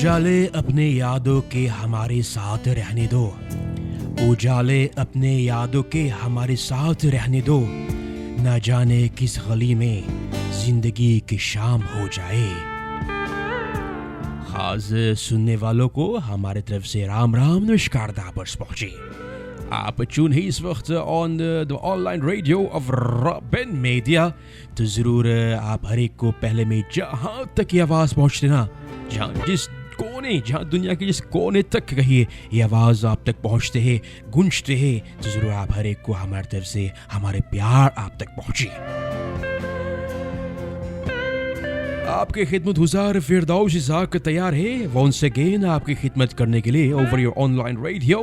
उजाले अपने यादों के हमारे साथ रहने दो, उजाले अपने यादों के हमारे साथ रहने दो, ना जाने किस गली में जिंदगी की शाम हो जाए। खास सुनने वालों को हमारे तरफ से राम राम नमस्कार दाबर्स पहुंचे। आप चुन ही इस वक्त on the online radio of robin media, तो ज़रूर आप हर एक को पहले में जहाँ तक ये आवाज़ पहुँचते ना, जहाँ दुनिया के जिस कोने तक कहिए ये आवाज़ आप तक पहुँचते हैं, गूंजते हैं, तो ज़रूर आप हर एक को हमारी तरफ से हमारे प्यार आप तक पहुँचे। आपके खिदमत गुजार फिरदौस इसाक तैयार है वंस अगेन आपकी खिदमत करने के लिए over your online radio.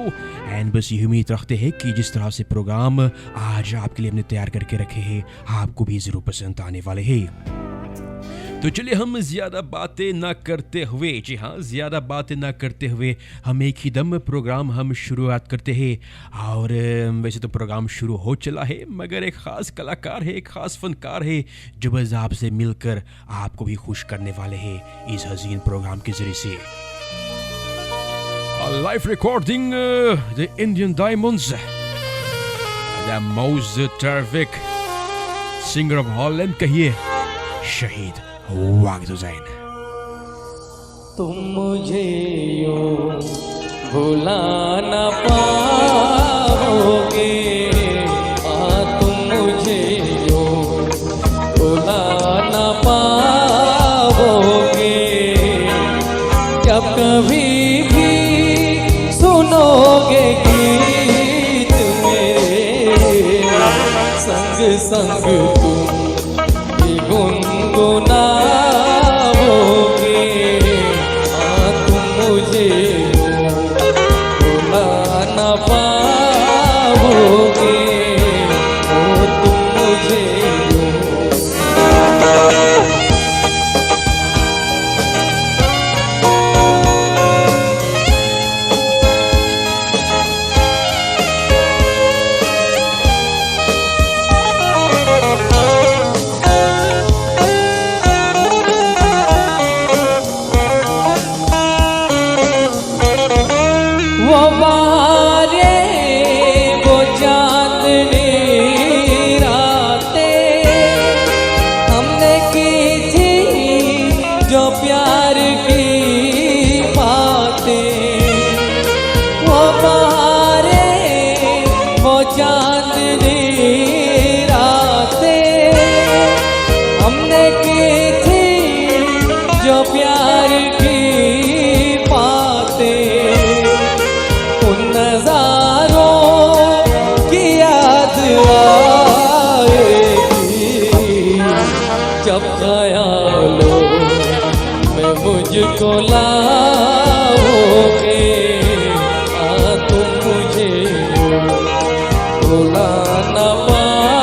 And बस ये उम्मीद रखते हैं कि जिस तरह से प्रोग्राम आज आपके लिए हमने तैयार करके रखे हैं आपको भी ज़रूर पसंद आने वाले हैं। तो चलिए हम ज़्यादा बातें ना करते हुए, जी हाँ, ज़्यादा बातें ना करते हुए हम एक ही दम प्रोग्राम हम शुरुआत करते हैं। और वैसे तो प्रोग्राम शुरू हो चला है, मगर एक ख़ास कलाकार है, एक ख़ास फनकार है जो बस आपसे मिलकर आपको भी खुश करने वाले हैं इस हसीन प्रोग्राम के ज़रिए से। Live recording the Indian diamonds, the most terrific singer of Holland, कहिए शहीद वाकिद हुसैन। तुम मुझे यूं भुला न पाओगे, तुम मुझे यूं भुला न पाओगे, जब कभी भी सुनोगे गीत मेरे, संग संग तुम भी गुनगुना मुझको लाओगे, तुम मुझे भुला न पाओगे,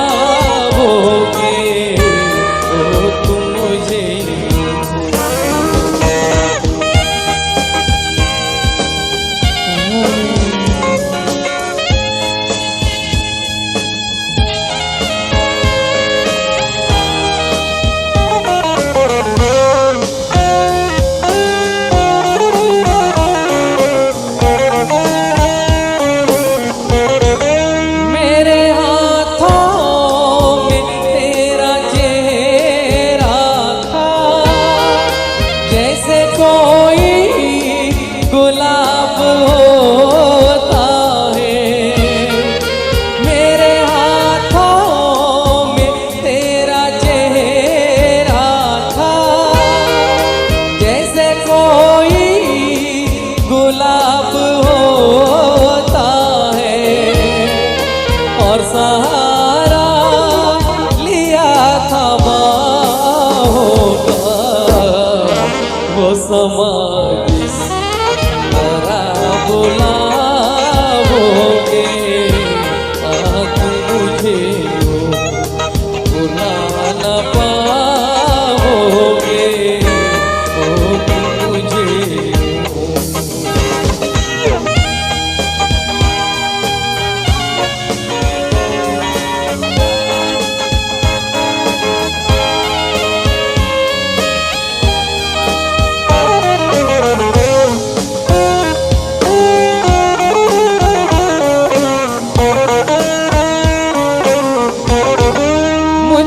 तुम मुझे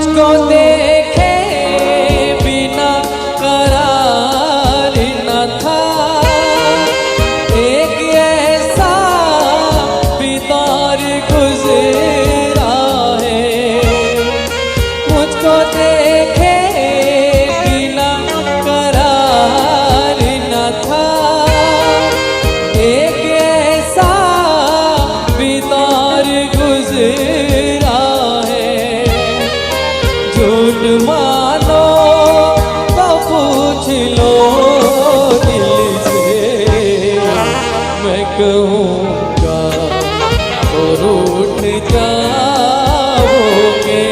मुझको देखे बिना करार न था, एक ऐसा दीदार गुजरा है। मुझको देखे बिना करार न था, एक ऐसा दीदार गुजरा है। झूठ मानो तो पूछ लो दिल से, मैं कहूँगा और रूठ जाओगे।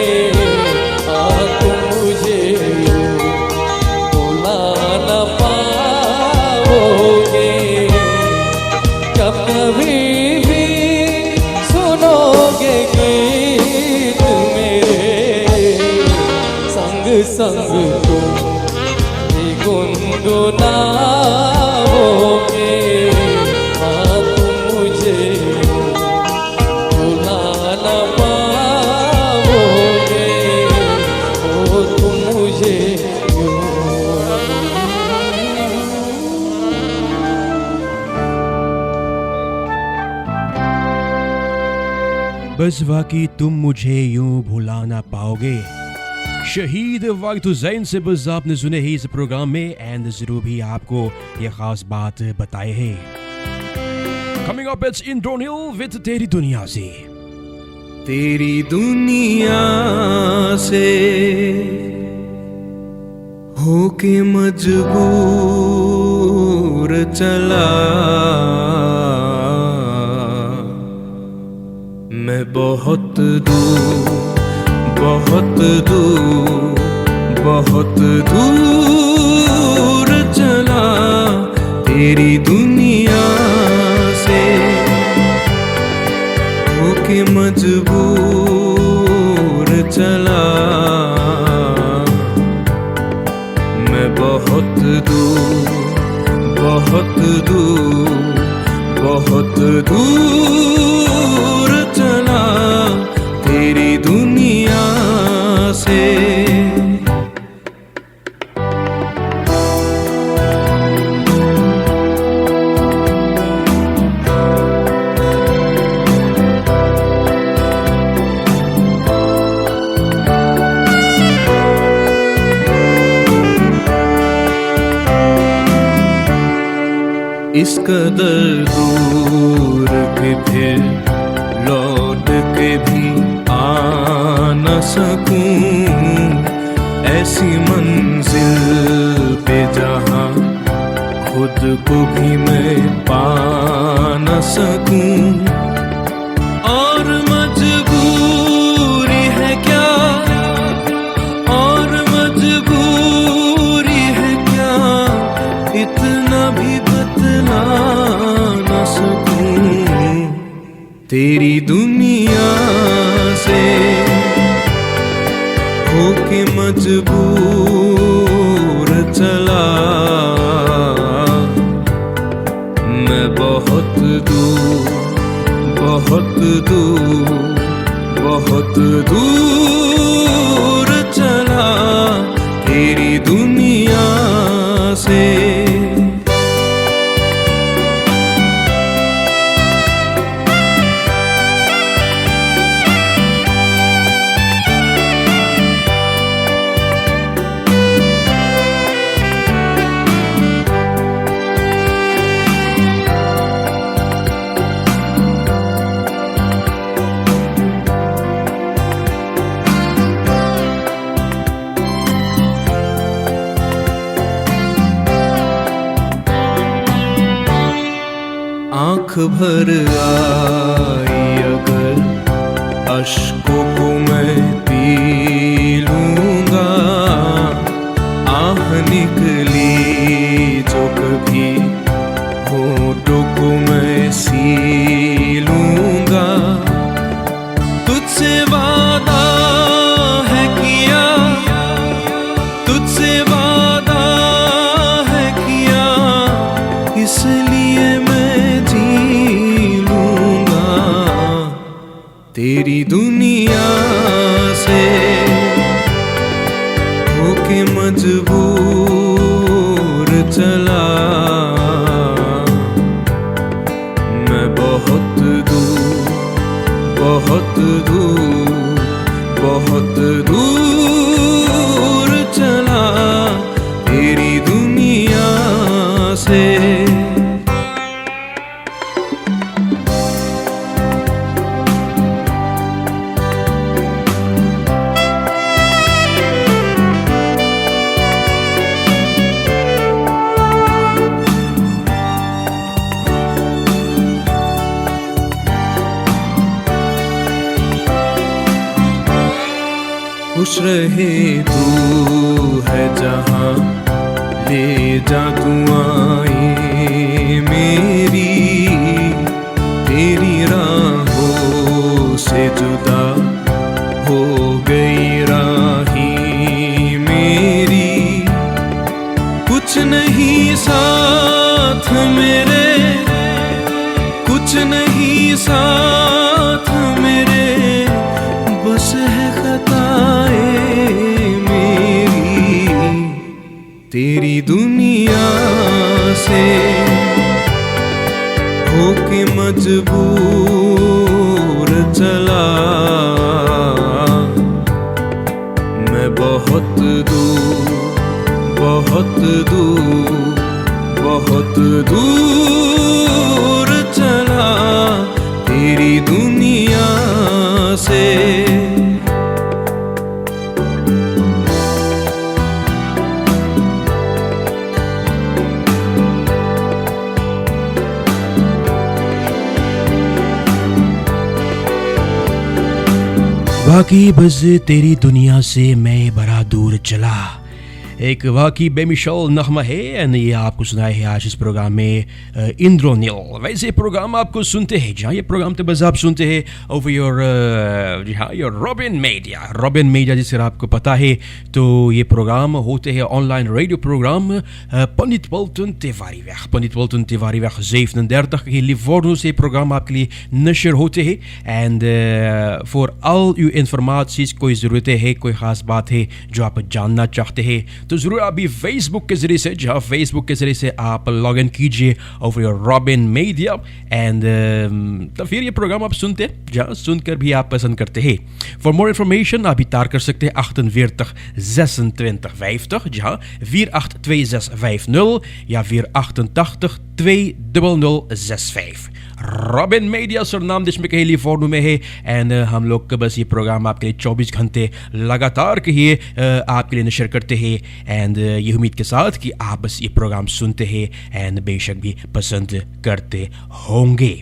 तुम मुझे भुला न पाओगे। जब कभी भी सुनोगे गीत मेरे, संग संग तुम भी गुनगुनाओगे। तुम मुझे भुला न पाओगे। तुम मुझे बस वाकई तुम मुझे यूं भुला ना पाओगे। शहीद वाहिद हुसैन से बस आपने सुने ही इस प्रोग्राम में, एंड जरूर भी आपको ये खास बात बताए है। Coming up it's Indronil with तेरी दुनिया से। तेरी दुनिया से होके मजबूर चला मैं, बहुत दूर बहुत दूर बहुत दूर चला तेरी दुनिया से, होके मजबूर चला मैं, बहुत दूर बहुत दूर बहुत दूर चला तेरी दुनिया से। इस कदर दूर के फिर लौट के भी आ न सकूं, ऐसी मंजिल पे जहां खुद को भी मैं पा न सकूं। और मजबूरी है क्या, और मजबूरी है क्या, इतना भी बतला न सकूं तेरी दुनिया से, होके मजबूर चला मैं, बहुत दूर बहुत दूर बहुत दूर चला तेरी दुनिया से। आँख भर आई अगर अश्कों को मैं पी लूँगा, आह निकली जो कभी होठों को मैं सी लूँगा। तुझसे वादा है किया, तुझसे वादा है किया, इसलिए तेरी दुनिया से, होके मजबूर चला मैं बहुत दूर बहुत दूर बहुत दूर चला तेरी दुनिया से खुश रहे तू है जहाँ ले जा दुआएं मेरी तेरी राहों से जुदा हो गई राही मेरी कुछ नहीं साथ मेरे कुछ नहीं साथ मेरे बस है तेरी दुनिया से होके मजबूर चला मैं बहुत दूर बहुत दूर बहुत दूर चला तेरी दुनिया से वाकई बस तेरी दुनिया से मैं बड़ा दूर चला एक वाकई बेमिसाल नगमा है एंड ये आपको सुनाया है आज इस प्रोग्राम में इंद्रोनील। वैसे प्रोग्राम आपको सुनते हैं जहाँ ये प्रोग्राम तो बस आप सुनते हैं ओवर योर जी हाँ योर रॉबिन मीडिया जिससे आपको पता है तो ये प्रोग्राम होते हैं online radio programme Pandit Paltan तिवारीweg 37 in Livorno से प्रोग्राम आपके लिए नशर होते हैं and for all you information कोई ज़रूरत है कोई ख़ास बात है जो आप जानना चाहते हैं तो ज़रूर आप भी फेसबुक के ज़रिए से जहाँ फेसबुक के ज़रिए से आप लॉग इन कीजिए over your robin media and तो फिर ये प्रोग्राम आप सुनते हैं जहाँ सुनकर भी आप पसंद करते हैं। फॉर मोर इन्फॉर्मेशन आप तार कर सकते हैं 48 26 50 जहाँ 482650 या 488 20065 रॉबिन मीडिया सरनाम देश में कहीं लिवोर्नो में है एंड हम लोग का बस ये प्रोग्राम आपके लिए 24 घंटे लगातार कहिए आपके लिए नशर करते हैं एंड ये उम्मीद के साथ कि आप बस ये प्रोग्राम सुनते हैं एंड बेशक भी पसंद करते होंगे।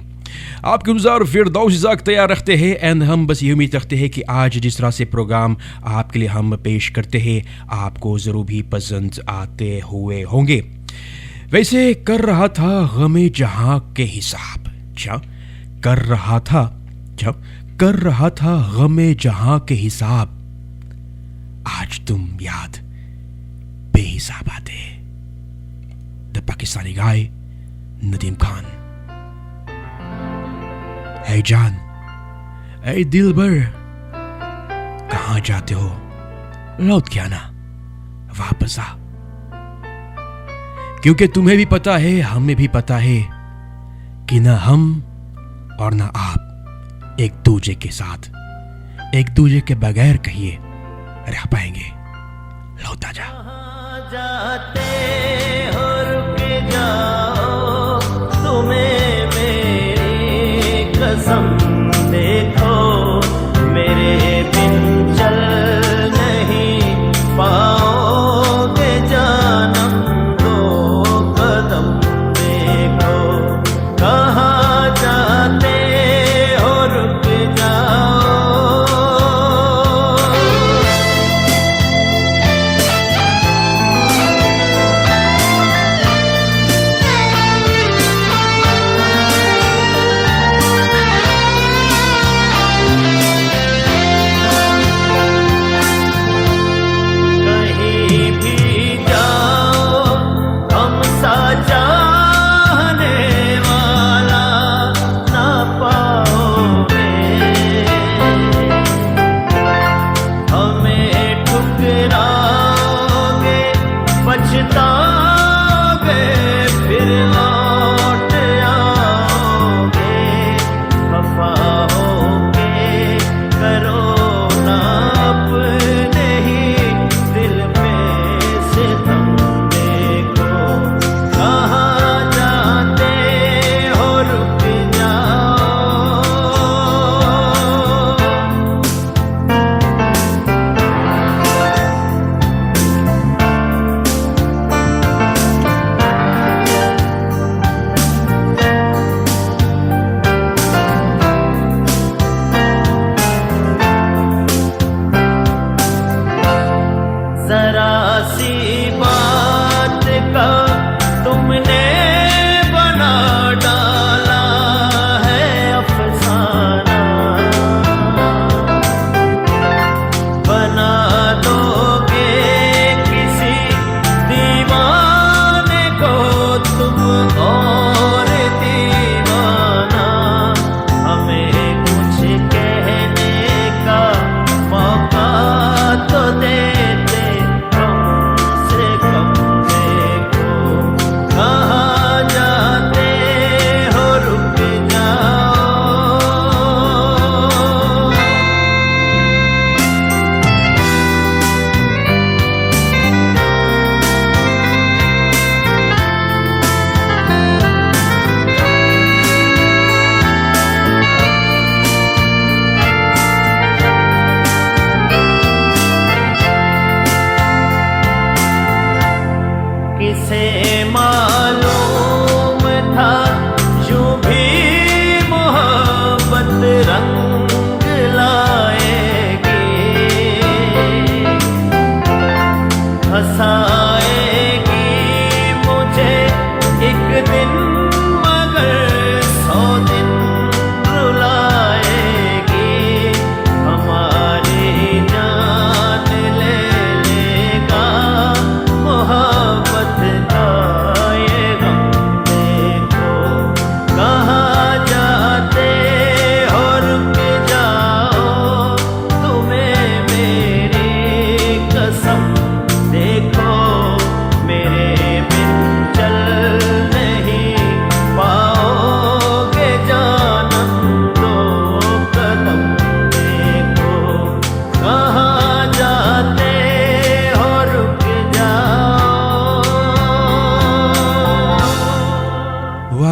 आपके गुजार फिरदौस इज़ाक तैयार रखते हैं एंड हम बस ये उम्मीद रखते हैं कि आज जिस तरह से प्रोग्राम आपके लिए हम पेश करते हैं आपको ज़रूर भी पसंद आते हुए होंगे। वैसे कर रहा था गमे जहां के हिसाब कर रहा था गमे जहां के हिसाब आज तुम याद बेहिसाब आते। द पाकिस्तानी गाय नदीम खान। ऐ जान ऐ दिलबर कहाँ जाते हो लौट के आना वापस आ क्योंकि तुम्हें भी पता है हमें भी पता है कि ना हम और ना आप एक दूजे के साथ एक दूजे के बगैर कहिए रह पाएंगे। लौट आ जा। जाते हो रुक जाओ तुम्हें मेरी कसम देखो मेरे बिन चल नहीं पाओगे जानम दो कदम देखो कहाँ जाते हो रुक जाओ।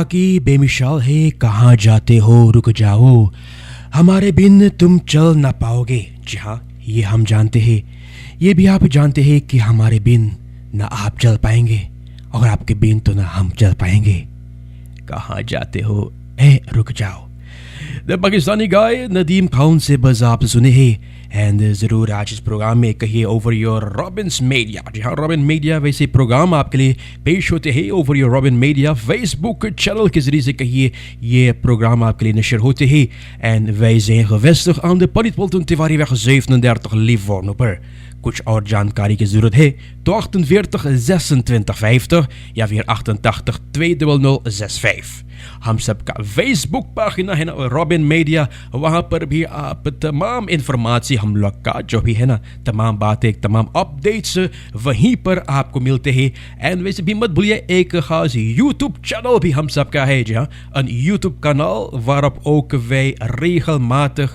बाकी बेमिसाल है, कहाँ जाते हो रुक जाओ, हमारे बिन तुम चल ना पाओगे। जी हाँ, ये हम जानते हैं, ये भी आप जानते हैं कि हमारे बिन ना आप चल पाएंगे और आपके बिन तो ना हम चल पाएंगे। कहाँ जाते हो ए रुक जाओ। द पाकिस्तानी गाय नदीम खान से बस आप सुने हैं। एंड ज़रूर आज इस प्रोग्राम में कहिए ओवर योर रॉबिन्स मीडिया। जी हाँ, रॉबिन मीडिया वैसे प्रोग्राम आपके लिए पेश होते हैं over your robin media Facebook channel के ज़रिए से कहिए ये प्रोग्राम आपके लिए नशर होते हैं। En wij zijn gevestigd aan de Politpolten Tiwariweg 37 Livorno. कुछ और जानकारी की ज़रूरत है तो 48 26 50 या फिर 88 200 65। हम सबका फेसबुक पाखिना है ना रॉबिन मीडिया, वहाँ पर भी आप तमाम इन्फॉर्मेशन हम लोग का जो भी है ना तमाम बातें तमाम अपडेट्स वहीं पर आपको मिलते हैं। एंड वैसे भी मत भूलिए एक ख़ास यूट्यूब चैनल भी हम सबका है। जहाँ een YouTube kanaal waarop ook wij regelmatig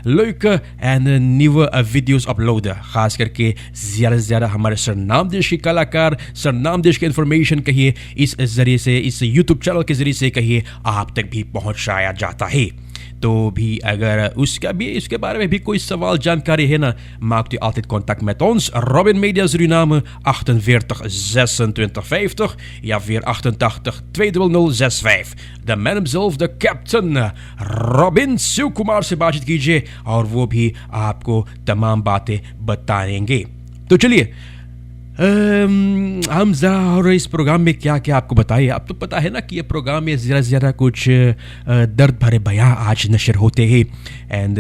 leuke en nieuwe video's uploaden। खास करके ज़्यादा से ज़्यादा हमारे सरनाम देश के कलाकार, सरनाम देश के इन्फॉर्मेशन कहिए इस ज़रिए से, इस यूट्यूब चैनल के ज़रिए से कहिए आप तक भी पहुंचाया जाता है। तो भी अगर उसके बारे में भी कोई सवाल जानकारी है ना, maakt u altijd contact met ons. Robin Media Suriname 48 26 50 ja weer 88 200 65। The man himself, the captain Robin Shiv Kumar से बातचीत कीजिए और वो भी आपको तमाम बातें बताएंगे। तो चलिए हम ज़रा और इस प्रोग्राम में क्या क्या आपको बताइए। आप तो पता है ना कि ये प्रोग्राम में ज़्यादा से ज़्यादा कुछ दर्द भरे बयां आज नशर होते हैं। एंड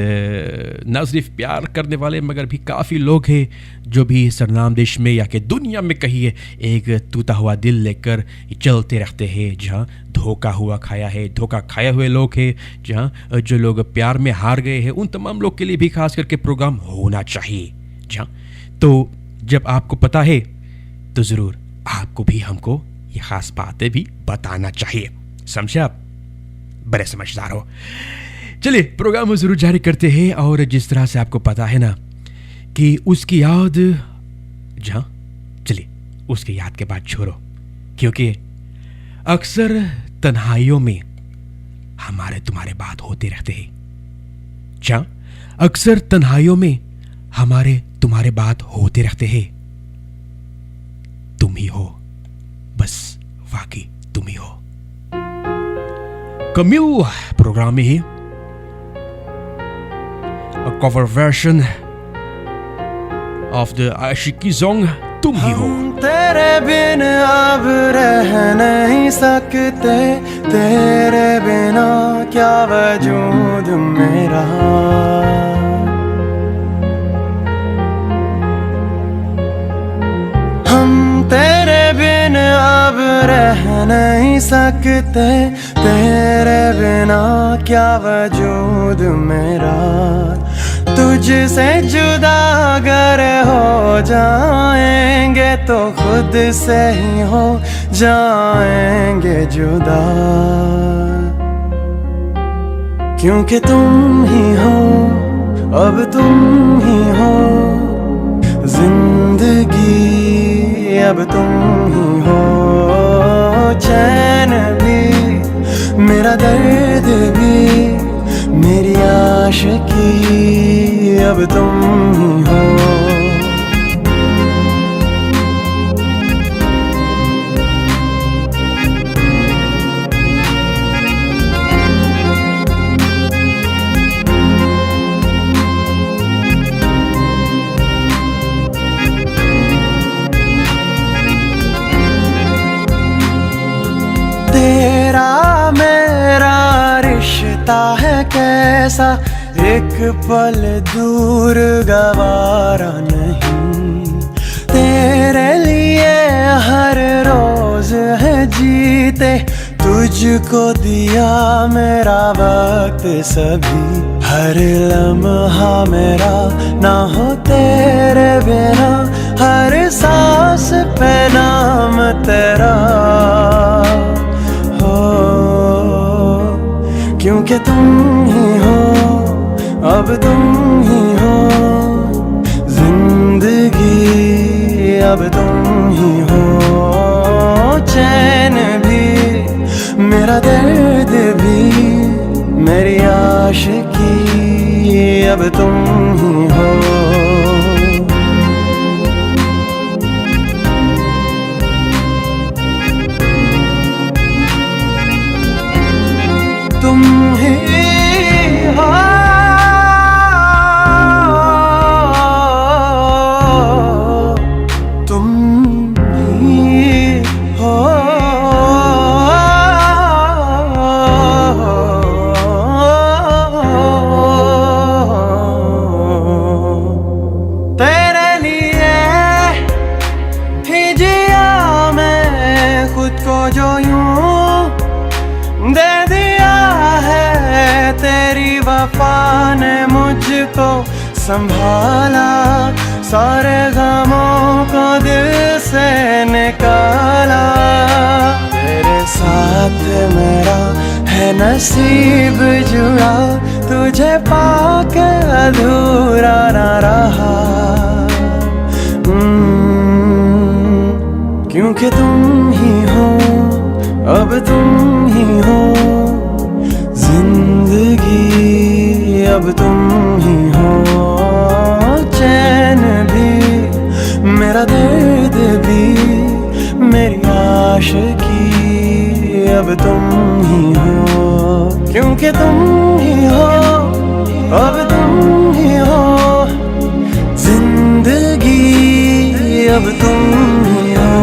न सिर्फ प्यार करने वाले मगर भी काफ़ी लोग हैं जो भी सरनाम देश में या कि दुनिया में कहिए एक टूटा हुआ दिल लेकर चलते रहते हैं। जहाँ धोखा हुआ खाया है, धोखा खाए हुए लोग हैं, जहाँ जो लोग प्यार में हार गए हैं, उन तमाम लोग के लिए भी खास करके प्रोग्राम होना चाहिए। जहाँ तो जब आपको पता है तो ज़रूर आपको भी हमको ये ख़ास बातें भी बताना चाहिए। समझे आप? बड़े समझदार हो। चलिए प्रोग्राम ज़रूर जारी करते हैं। और जिस तरह से आपको पता है ना कि उसकी याद, जहाँ चलिए उसकी याद के बाद छोड़ो, क्योंकि अक्सर तन्हाइयों में हमारे तुम्हारे बात होते रहते हैं। जहाँ अक्सर तन्हाइयों में हमारे तुम्हारे बात होते रहते हैं। तुम ही हो, बस वाकई तुम ही हो। कमिल प्रोग्राम में ही a cover version of the Aashiqui song तुम ही हो। तेरे बिन अब रह नहीं सकते, तेरे बिना क्या वजूद मेरा। तेरे बिन अब रह नहीं सकते, तेरे बिना क्या वजूद मेरा। तुझसे जुदा अगर हो जाएंगे तो खुद से ही हो जाएंगे जुदा। क्योंकि तुम ही हो, अब तुम ही हो जिंदगी, अब तुम ही हो चैन भी, मेरा दर्द भी, मेरी आशिकी, अब तुम ही हो। तेरा मेरा रिश्ता है कैसा, एक पल दूर गवारा नहीं। तेरे लिए हर रोज है जीते, तुझको दिया मेरा वक्त सभी। हर लम्हा मेरा ना हो तेरे बिना, हर सांस पे नाम तेरा हो। क्योंकि तुम ही हो, अब तुम ही हो जिंदगी, अब तुम ही हो चैन भी, मेरा अब तुम ही हो। तुम ही हो, तुम ही हो, तेरे लिए ही जिया मैं खुद को जो यूं दे दिया है, तेरी वफा ने मुझको संभाला, सारे गमों को दिल से निकाला। तेरे साथ मेरा है नसीब जुड़ा, तुझे पाके अधूरा ना रहा। क्योंकि तुम ही हो, अब तुम ही हो, जिंदगी अब तुम ही हो। चैन भी, मेरा दर्द भी, मेरी आशिकी अब तुम ही हो। क्योंकि तुम ही हो, अब तुम ही हो, जिंदगी अब तुम ही हो।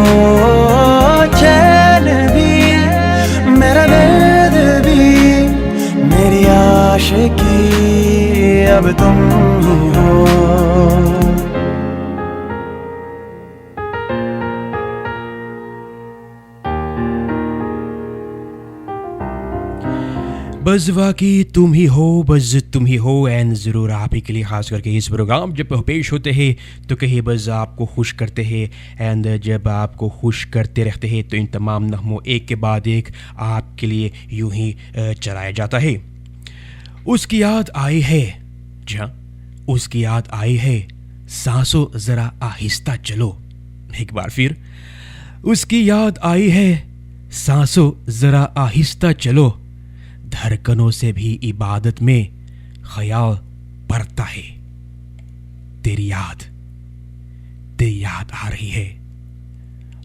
चैन भी, मेरा दर्द भी, मेरी आशिकी अब तुम ही हो। बस वाकई तुम ही हो, बस तुम ही हो। एंड ज़रूर आप ही के लिए ख़ास करके इस प्रोग्राम जब पेश होते हैं तो कहीं बस आपको खुश करते हैं। एंड जब आपको खुश करते रहते हैं तो इन तमाम नगमों एक के बाद एक आपके लिए यूं ही चलाया जाता है। उसकी याद आई है, जहाँ उसकी याद आई है, सांसों ज़रा आहिस्ता चलो। एक बार फिर, उसकी याद आई है, सांसों ज़रा आहिस्ता चलो। धड़कनों से भी इबादत में ख्याल बढ़ता है। तेरी याद आ रही है।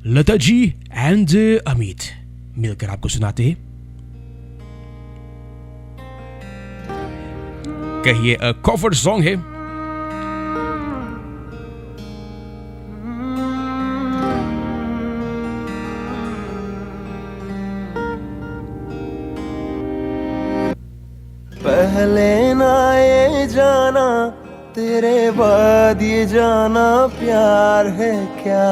लता जी एंड अमित मिलकर आपको सुनाते हैं। कहिए कॉफर्ट सॉन्ग है। पहले ना ये जाना, तेरे बाद ये जाना प्यार है क्या।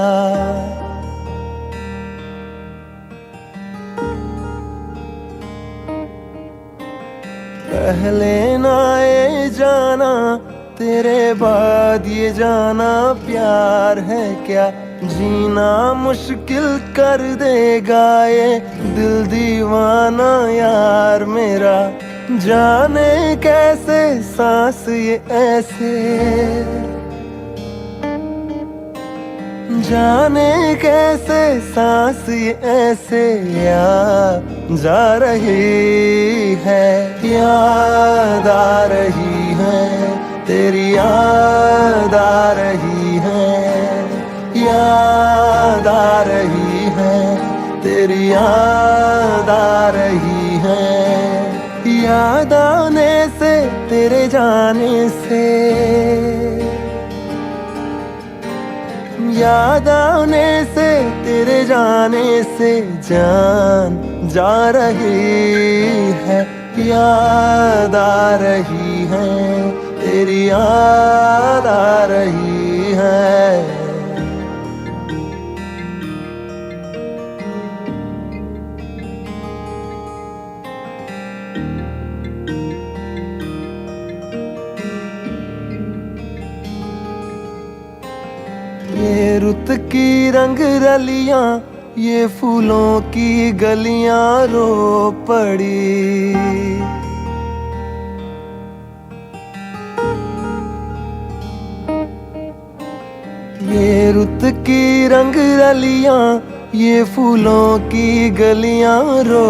पहले ना ये जाना, तेरे बाद ये जाना प्यार है क्या। जीना मुश्किल कर देगा ये दिल दीवाना यार मेरा। जाने कैसे सांस ये ऐसे, जाने कैसे सांस ये ऐसे जा रही है। याद आ रही है, तेरी याद आ रही है। याद आ रही है, तेरी याद आ रही है। याद आने से, तेरे जाने से, याद आने से, तेरे जाने से जान जा रही है। याद आ रही है, तेरी याद आ रही है। ये रुत की रंग रलियां, ये फूलों की गलियां रो पड़ी। ये रुत की रंग रलियां, ये फूलों की गलियां रो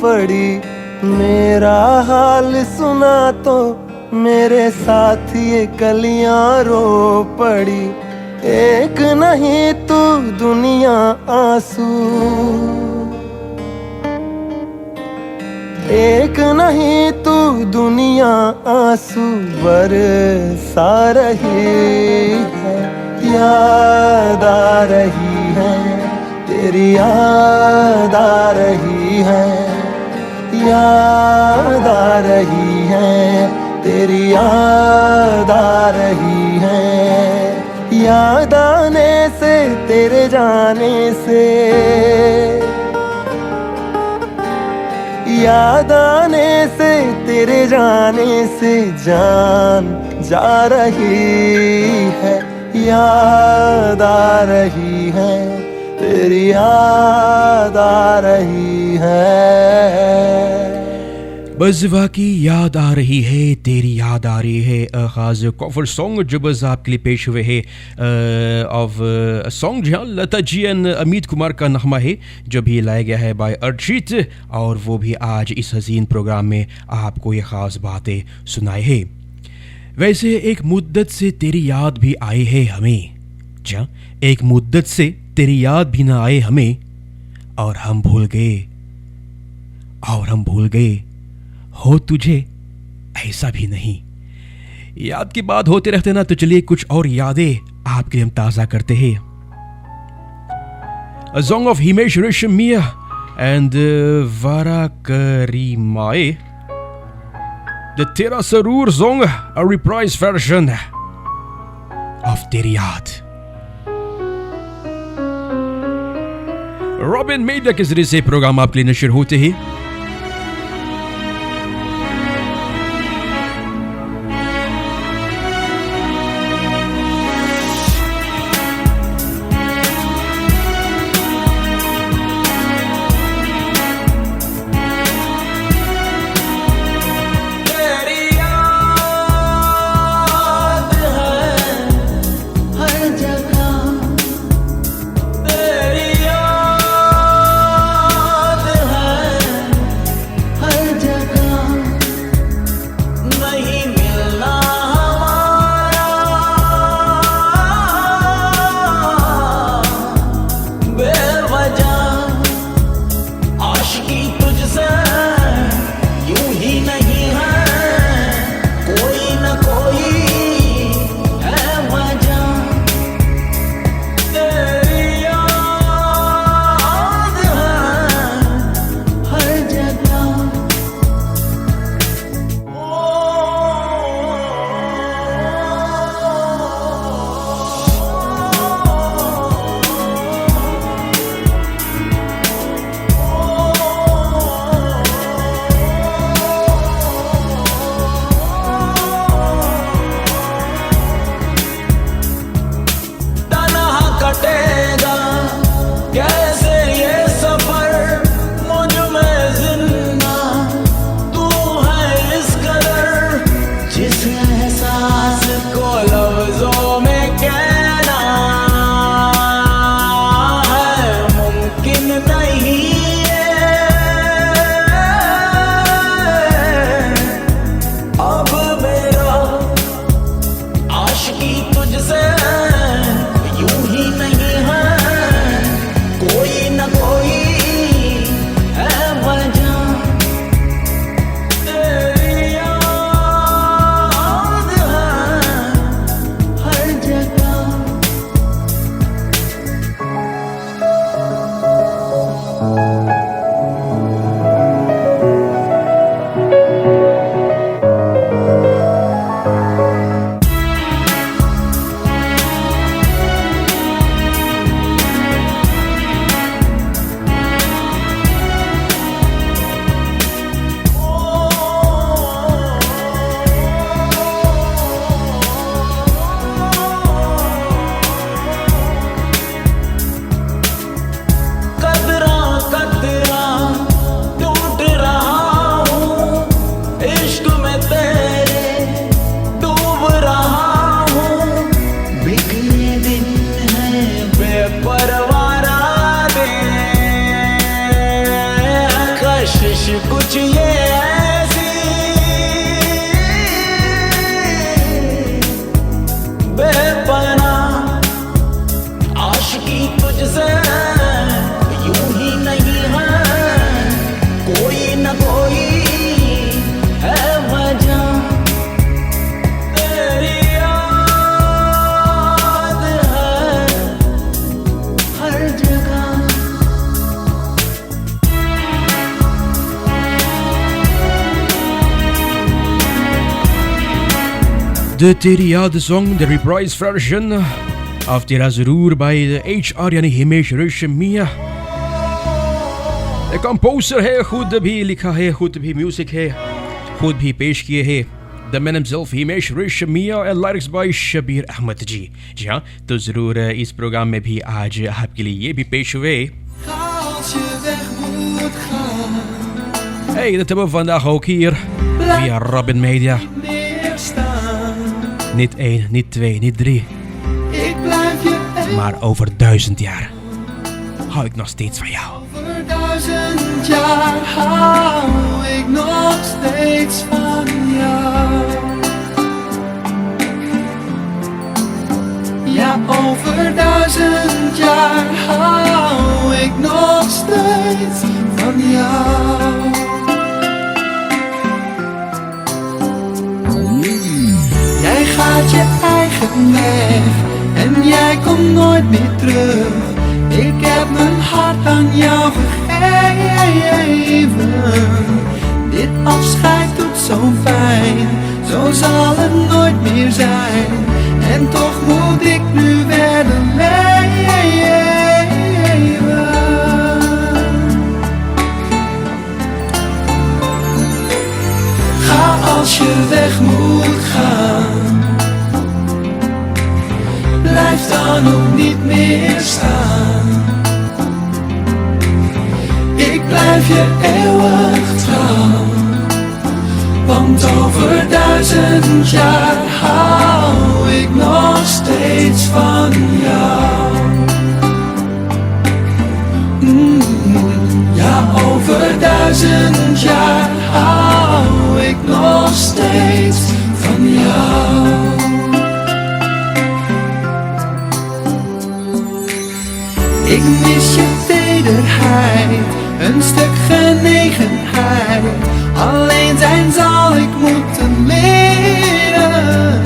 पड़ी। मेरा हाल सुना तो मेरे साथ ये कलियां रो पड़ी, एक नहीं तू दुनिया आंसू, एक नहीं तू दुनिया आंसू बरसा रही है, याद आ रही है, तेरी याद आ रही है, याद आ रही है, तेरी याद आ रही है, याद आने से तेरे जाने से, याद आने से तेरे जाने से जान जा रही है, याद आ रही है, तेरी याद आ रही है। बस वाकई याद आ रही है, तेरी याद आ रही है। खास कॉफर सॉन्ग जो बस आपके लिए पेश हुए है ऑफ सॉन्ग जहाँ लता जी एंड अमित कुमार का नगमा है, जो भी लाया गया है बाय अरिजीत, और वो भी आज इस हसीन प्रोग्राम में आपको ये ख़ास बातें सुनाए है। वैसे एक मुद्दत से तेरी याद भी आई है हमें, क्या एक मुद्दत से तेरी याद भी ना आए हमें, और हम भूल गए, और हम भूल गए हो तुझे ऐसा भी नहीं। याद की बात होते रहते ना, तो चलिए कुछ और यादें आपके लिए हम ताज़ा करते हैं। A song of Himesh Reshammiya and Vara Karimae, the Tera Sarur song, a reprise version of Teri Yaad। Robin media के जरिए से प्रोग्राम आपके लिए नशर होते हैं। De Teriade song, de reprise version of Tera Zerur by the HR यानी Himesh Reshammiya. The composer है, खुद भी लिखा है, खुद भी म्यूजिक है, खुद भी पेश किए है. The man himself, Himesh Reshammiya, and lyrics by Shabir Ahmad जी. जी हाँ, तो ज़रूर इस प्रोग्राम में भी आज आपके लिए ये भी पेश हुए. Hey, dat hebben we vandaag ook hier via Robin Media. Niet 1, niet 2, niet 3. Maar over 1000 jaar hou ik nog steeds van jou. Over 1000 jaar hou ik nog steeds van jou. Ja, over 1000 jaar hou ik nog steeds van jou. Jij gaat je eigen weg en jij komt nooit meer terug. Ik heb mijn hart aan jou gegeven. Dit afscheid doet zo fijn, zo zal het nooit meer zijn. En toch moet ik nu verder leven. Ga als je weg moet gaan. Blijf dan ook niet meer staan. Ik blijf je eeuwig trouw. Want over 1000 jaar hou ik nog steeds van jou. Ja, over 1000 jaar hou ik nog steeds van jou. Ik mis je tederheid, een stuk genegenheid. Alleen zijn zal ik moeten leren.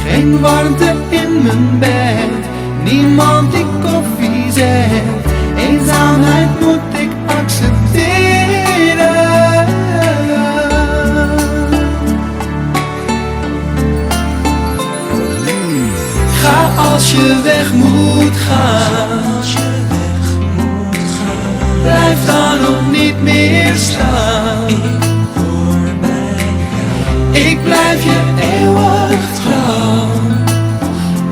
Geen warmte in mijn bed, niemand die koffie zet. Eenzaamheid moet ik accepteren. Ga als je weg moet gaan. Blijf dan ook niet meer staan. Ik blijf je eeuwig trouw.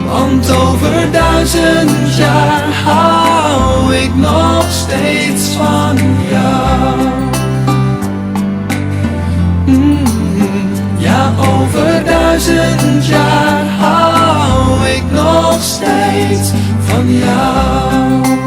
Want over 1000 jaar hou ik nog steeds van jou. Ja, over 1000 jaar hou ik nog steeds van jou.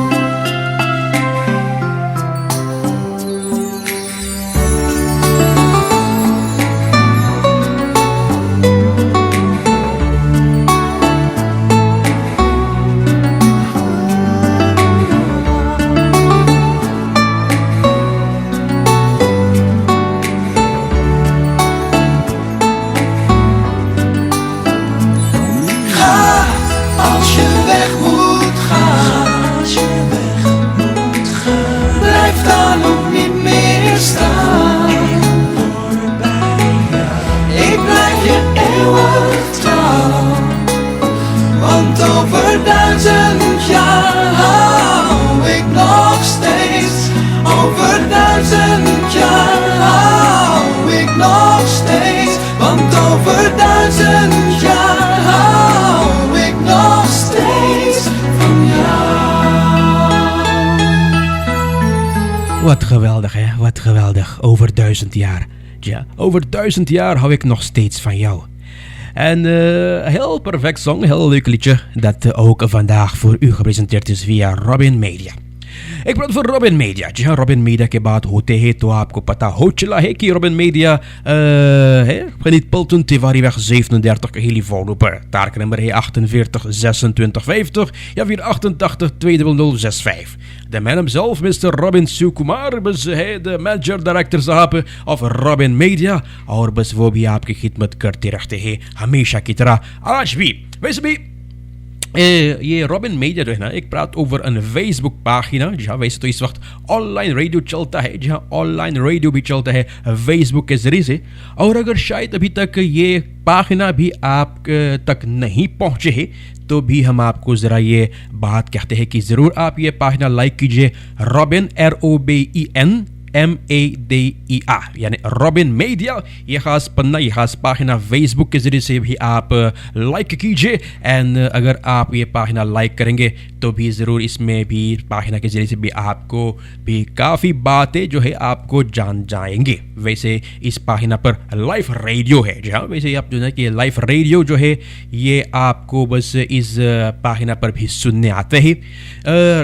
Wat geweldig, hè? Wat geweldig. Over 1000 jaar. Ja, over 1000 jaar hou ik nog steeds van jou. En heel perfect song, heel leuk liedje. Dat ook vandaag voor u gepresenteerd is via Robin Media. Ik praat voor Robin Media. जी हाँ, Robin Media के बात होते हैं तो आपको पता हो चला है कि Robin Media geniet Pulten Tiwariweg 37 Helivono per. Taaknummer है 48 26 50 या फिर 88 20065. The man himself, Mr. Robin Sukumar, बस है the manager director साहब of Robin Media और बस वो भी आपकी खिदमत करते रहते हैं हमेशा की तरह आज भी. वैसे भी ये रॉबिन मेजर जो है ना, एक praat over een Facebook pagina. जहाँ वैसे तो इस वक्त ऑनलाइन रेडियो चलता है, जहाँ ऑनलाइन रेडियो भी चलता है फेसबुक के जरिए से. और अगर शायद अभी तक ये पाखिना भी आप तक नहीं पहुँचे है, तो भी हम आपको ज़रा ये बात कहते हैं कि ज़रूर आप ये पाखिना लाइक कीजिए. रॉबिन ROBIN MADEA यानी रॉबिन मीडिया, ये ख़ास पन्ना, ये ख़ास पाखिना फेसबुक के ज़रिए से भी आप लाइक कीजिए. एंड अगर आप ये पाखिना लाइक करेंगे तो भी ज़रूर इसमें भी पाखिना के ज़रिए से भी आपको भी काफ़ी बातें जो है आपको जान जाएंगे. वैसे इस पाखिना पर लाइव रेडियो है, जहाँ वैसे आप जो है कि लाइव रेडियो जो है ये आपको बस इस पाखिना पर भी सुनने आते हैं.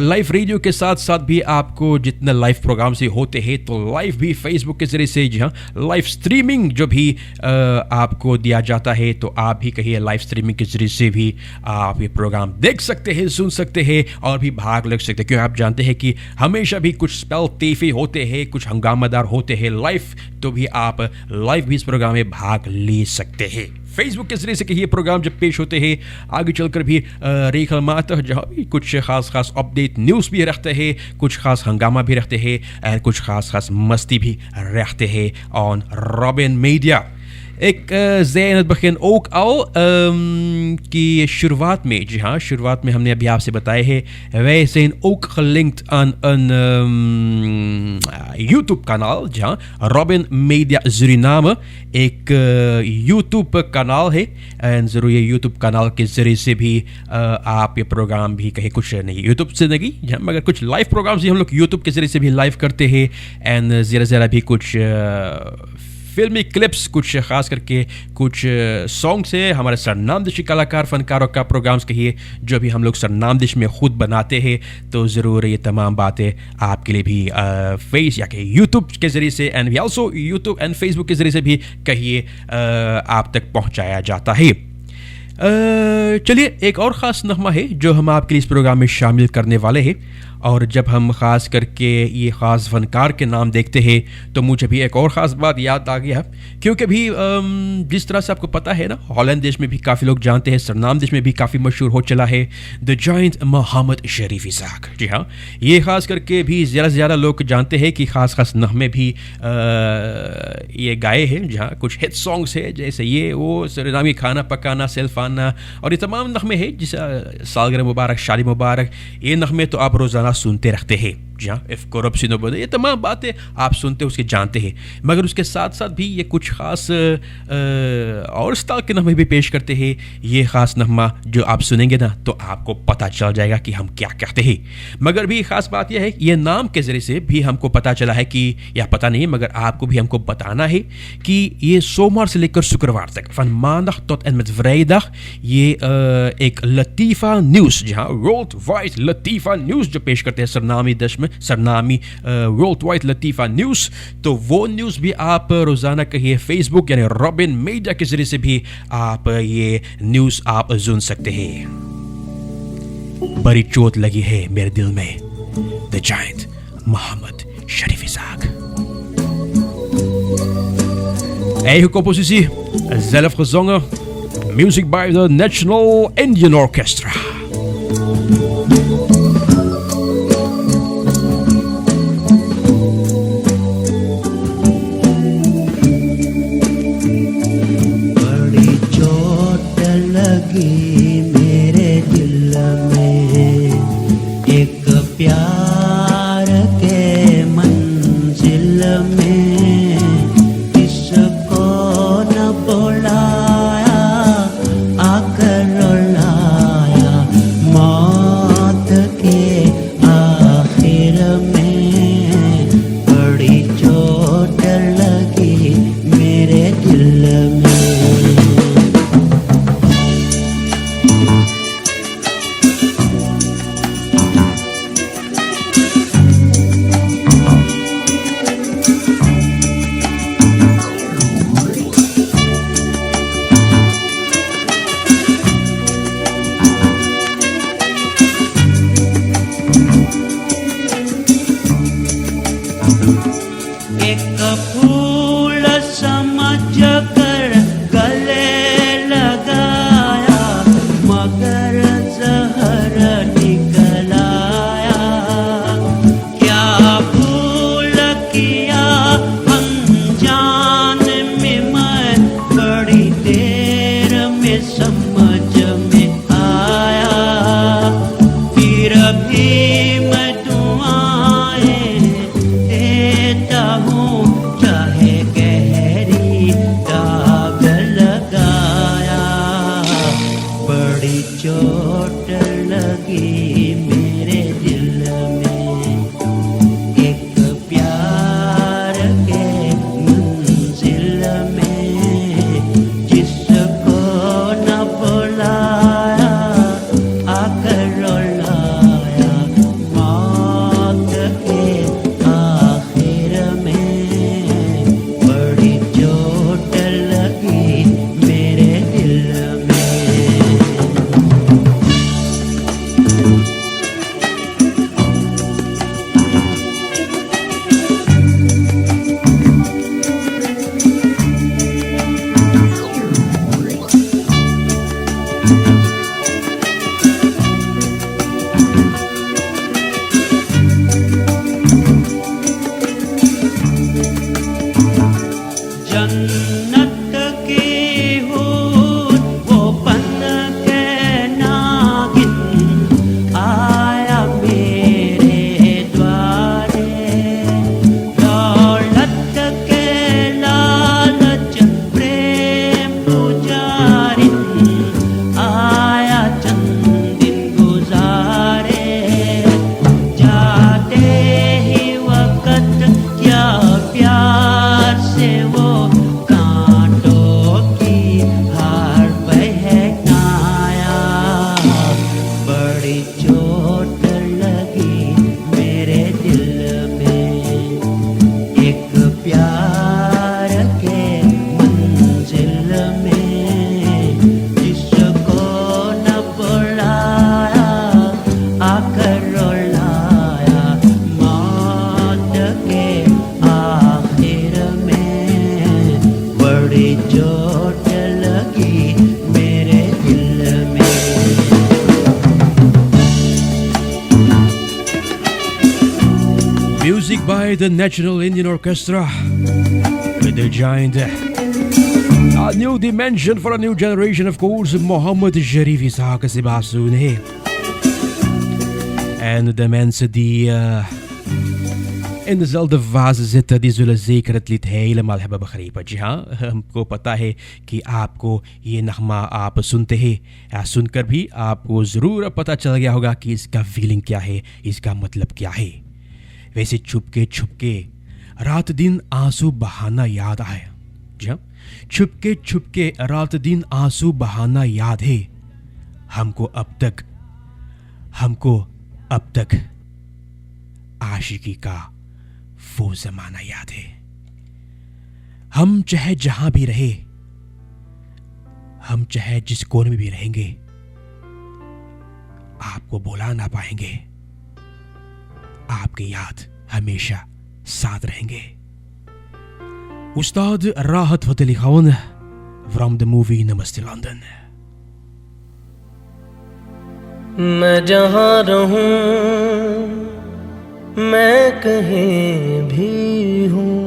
लाइव रेडियो के साथ साथ भी आपको जितने लाइव प्रोग्राम से होते हैं तो लाइव भी फेसबुक के जरिए से, जहाँ लाइव स्ट्रीमिंग जो भी आपको दिया जाता है, तो आप भी कहिए लाइव स्ट्रीमिंग के जरिए से भी आप ये प्रोग्राम देख सकते हैं, सुन सकते हैं और भी भाग ले सकते हैं. क्योंकि आप जानते हैं कि हमेशा भी कुछ स्पेल तेफे होते हैं, कुछ हंगामादार होते हैं लाइव, तो भी आप लाइव भी इस प्रोग्राम में भाग ले सकते हैं. फेसबुक के जरिए से कि ये प्रोग्राम जब पेश होते हैं, आगे चलकर भी रेखल मात जहाँ भी कुछ खास अपडेट न्यूज़ भी रखते हैं, कुछ खास हंगामा भी रखते हैं, और कुछ खास मस्ती भी रखते हैं on robin media. Ik zei in het begin ook al कि शुरुआत में, जी हाँ, शुरुआत में हमने अभी आपसे बताया है, wij zijn ook gelinkt aan een YouTube kanaal, जहाँ रॉबिन मीडिया सुरिनामे एक YouTube कनाल है. एंड ज़रूर ये YouTube कनाल के ज़रिए से भी आप ये प्रोग्राम भी कहीं कुछ नहीं YouTube से नहीं, जहाँ मगर कुछ लाइव प्रोग्राम्स ही हम लोग YouTube के ज़रिए से भी लाइव करते हैं. एंड ज़रा भी कुछ फिल्मी क्लिप्स, कुछ ख़ास करके कुछ सॉन्ग्स है हमारे सरनामदिशी कलाकार फनकारों का प्रोग्राम्स कहिए, जो भी हम लोग सरनामदिश में ख़ुद बनाते हैं. तो ज़रूर ये तमाम बातें आपके लिए भी फेस या कि यूट्यूब के ज़रिए से एंड भी ऑल्सो यूट्यूब एंड फेसबुक के ज़रिए से भी कहिए आप तक पहुँचाया जाता है. चलिए एक और ख़ास नगमा है जो हम आपके लिए इस प्रोग्राम में शामिल करने वाले हैं. और जब हम ख़ास करके ये ख़ास फ़नकार के नाम देखते हैं तो मुझे भी एक और ख़ास बात याद आ गया, क्योंकि भी जिस तरह से आपको पता है ना, हॉलैंड देश में भी काफ़ी लोग जानते हैं, सरनाम देश में भी काफ़ी मशहूर हो चला है द जायंट मोहम्मद शरीफ इसाक. जी हाँ, ये ख़ास करके भी ज़्यादा से ज़्यादा लोग जानते हैं कि ख़ास नगमे भी ये गाए हैं, जहाँ कुछ हिट सॉन्ग्स है जैसे ये वो सरनामी खाना पकाना, सेल्फाना और ये तमाम नगमे हैं, जैसे सालगिरह मुबारक, शादी मुबारक, ये नगमे तो आप रोज़ाना सुनते रहते हैं. जहाँ इफ करप्शन बने, ये तमाम बातें आप सुनते उसके जानते हैं. मगर उसके साथ साथ भी ये कुछ ख़ास और स्टाइल के नगमे भी पेश करते हैं. ये ख़ास नगमा जो आप सुनेंगे ना तो आपको पता चल जाएगा कि हम क्या कहते हैं. मगर भी ख़ास बात यह है, ये नाम के ज़रिए से भी हमको पता चला है कि, या पता नहीं मगर आपको भी हमको बताना है कि ये सोमवार से लेकर शुक्रवार तक, van maandag tot en met vrijdag, ये एक लतीफ़ा न्यूज़, जहाँ वर्ल्ड वाइड लतीफ़ा न्यूज़ जो पेश करते हैं सरनामी देश में, सरनामी वर्ल्ड वाइड लतीफ़ा न्यूज़. तो वो न्यूज़ भी आप रोज़ाना कहिए फेसबुक यानी रॉबिन मीडिया के ज़रिए से भी आप ये न्यूज़ आप सुन सकते हैं. बड़ी चोट लगी है मेरे दिल में, the giant Mohammad Sharif Isaq. Eigen compositie, zelf gezongen, music by the National Indian Orchestra. बड़ी चोट लगी मेरे दिल में, एक प्यार के मंजिल में, किसको न बुलाया आकर रुलाया, मौत जहर निकल आया, क्या भूल किया अनजान में मैं, बड़ी देर में समझ में आया, फिर भी मैं दुआएं देता हूँ, चाहे गहरी दाग लगाया, बड़ी चोट लगी मेरे दिल में, एक प्यार के मंजिल में, जिसको न बुलाया आकर रुलाया, मौत के आखिर में, बड़ी चोट लगी मेरे दिल में। जन्नत की हूर वो बन के नागिन आया मेरे द्वारे, दौलत के लालच प्रेम पुजारी आया चंद दिन गुजारे, जाते ही वक्त क्या प्यार से वो कांटों की हार बहकाया, बड़ी चोट लगी मेरे दिल में, एक प्यार के मंजिल में, जिसको न बुलाया आकर रुलाया, मौत के आखिर में, बड़ी चोट लगी मेरे दिल में। Music by the National Indian Orchestra with the giant. A new dimension for a new generation, of course, Mohammed Sharif Ishaq Sibasune. En de mensen die in dezelfde fase zitten, die zullen zeker het lied helemaal hebben begrepen. जी हाँ, हमको पता है कि आपको ये नगमा आप सुनते हैं, या सुनकर भी आपको ज़रूर पता चल गया होगा कि इसका फीलिंग क्या है, इसका मतलब क्या है। वैसे छुपके छुपके रात दिन आंसू बहाना याद आया। जी हाँ, छुपके छुपके रात दिन आंसू बहाना याद है, हमको अब तक आशिकी का वो जमाना याद है। हम चाहे जहां भी रहे, हम चाहे जिस कोने में भी रहेंगे, आपको बुला ना पाएंगे, आपकी याद हमेशा साथ रहेंगे। Ustad Rahat Fateh Ali Khan from the movie Namaste London. मैं जहाँ रहूं, मैं कहीं भी हूँ,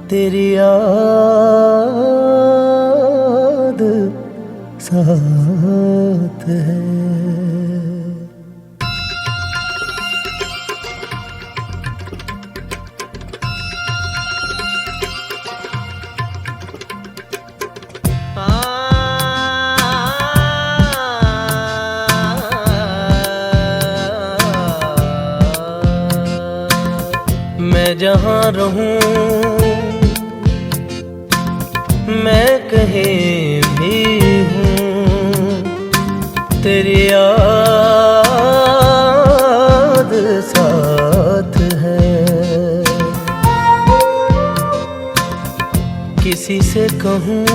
तेरी याद साथ है। मैं जहाँ रहूं, मैं कहीं भी हूँ, तेरी याद साथ है। किसी से कहूँ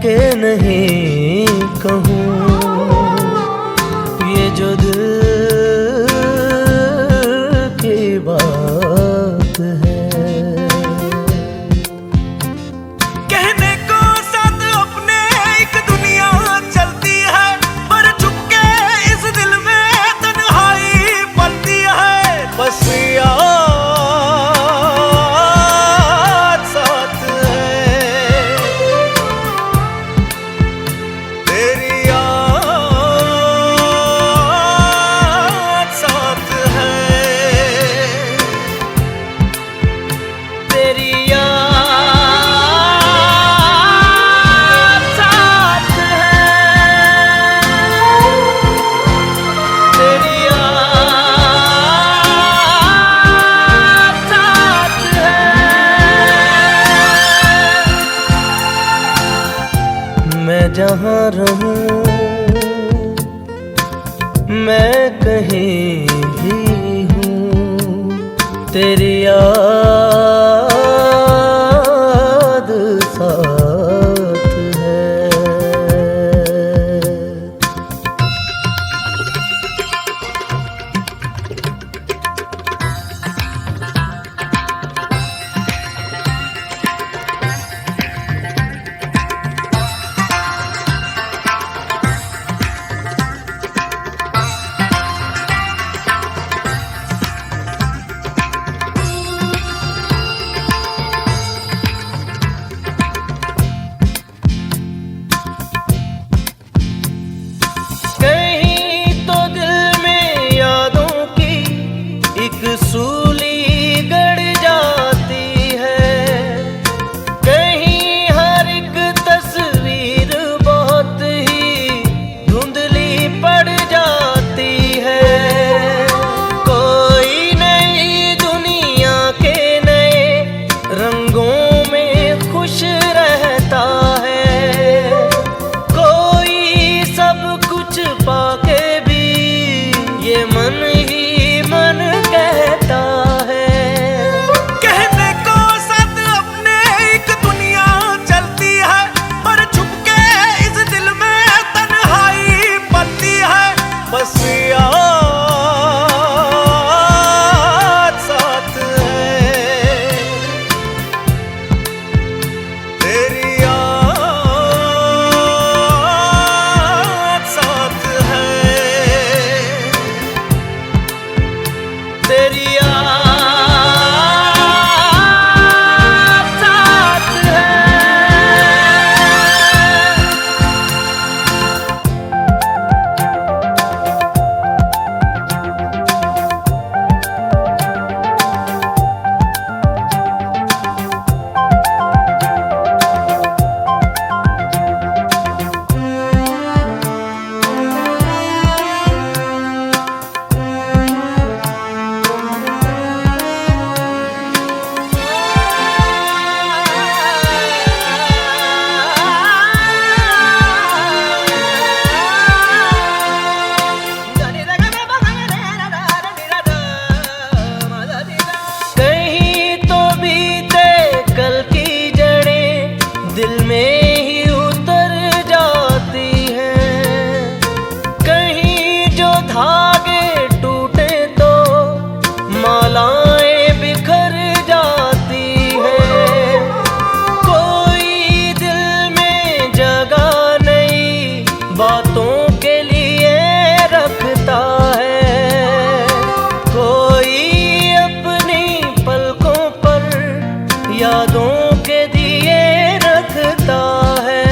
के नहीं कहूँ, ये जो दिल की बात है। कहने को साथ अपने एक मैं जहाँ रहूं, मैं कहीं भी हूँ, तेरी याद साथ है। कहीं तो दिल में यादों की एक सूली गड़ जाती है, कहीं हर एक तस्वीर बहुत ही धुंधली पड़ जाती है। कोई नई दुनिया के नए रंगों में खुश रहता है, कोई सब कुछ पाके भी ये मन ही मन कहता है। कहने को सद अपने एक दुनिया चलती है, पर छुपके इस दिल में तन्हाई पलती है। बस याद साथ है, तेरी याद साथ है, तेरी याद साथ है। कहीं तो बीते कल की जड़ें दिल में ही उतर जाती हैं, कहीं जो धागे टूटे तो मालाएं बिखर जाती हैं। कोई दिल में जगह नहीं बातों के लिए रखता है, कोई अपनी पलकों पर यादों के दिए रखता है।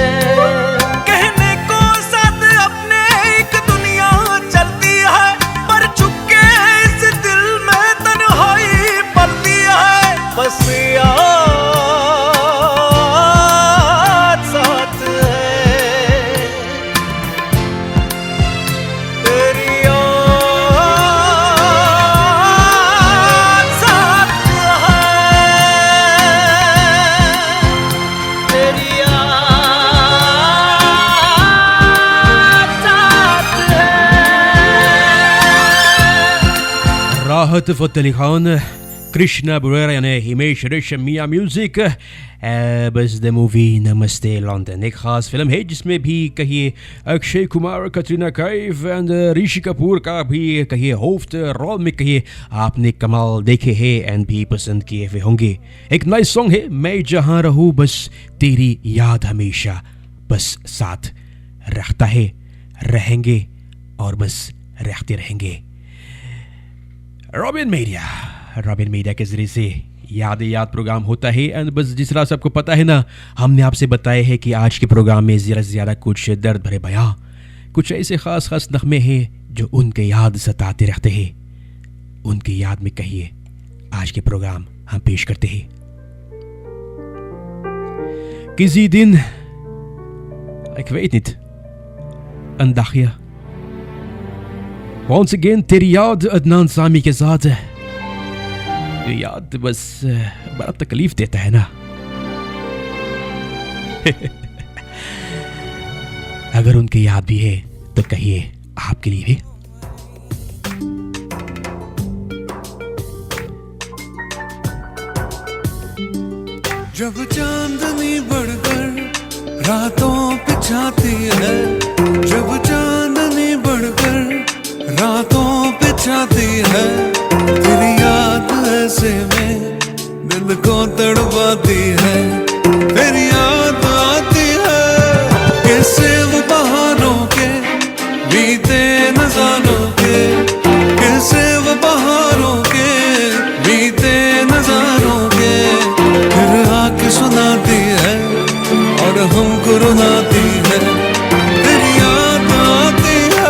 कहने को सद अपने एक दुनिया चलती है, पर छुपके इस दिल में तन्हाई पलती है। बस याद साथ है, तेरी याद साथ है, तेरी याद साथ है। राहत फ़तेह अली खान, कृष्णा बुरेरा यानी हिमेश रेशम मियाँ म्यूजिक, बस द मूवी नमस्ते लंदन एक खास फिल्म है जिसमें भी कहिए अक्षय कुमार, कटरीना कैफ एंड ऋषि कपूर का भी कहिए होस्ट रोल में कहिए आपने कमाल देखे हैं एंड भी पसंद किए हुए होंगे। एक नाइस सॉन्ग है, मैं जहाँ रहूँ बस तेरी याद हमेशा बस साथ रखता है, रहेंगे और बस रखते रहेंगे। रॉबिन मीडिया के जरिए से याद प्रोग्राम होता है एंड बस जिस तरह से आपको पता है ना, हमने आपसे बताया है कि आज के प्रोग्राम में ज़्यादा से ज़्यादा कुछ दर्द भरे बयां, कुछ ऐसे ख़ास नग़मे हैं जो उनके याद सताते रहते हैं। उनकी याद में कहिए आज के प्रोग्राम हम पेश करते हैं। किसी दिन ik weet niet een dagje once again तेरी याद अदनान सामी के साथ याद बस बड़ा तकलीफ देता है ना। अगर उनकी याद भी है तो कहिए आपके लिए भी। जब चांदनी बढ़कर रातों पे छाती है, जब चांदनी बढ़कर रातों पे छाती है, तेरी याद ऐसे में दिल को तड़पाती है, तेरी याद आती है। कैसे वो बहारों के बीते नजारों के, कैसे वो बहारों के बीते नजारों के, फिर आके सुनाती है और हमको रुलाती है, तेरी याद आती है।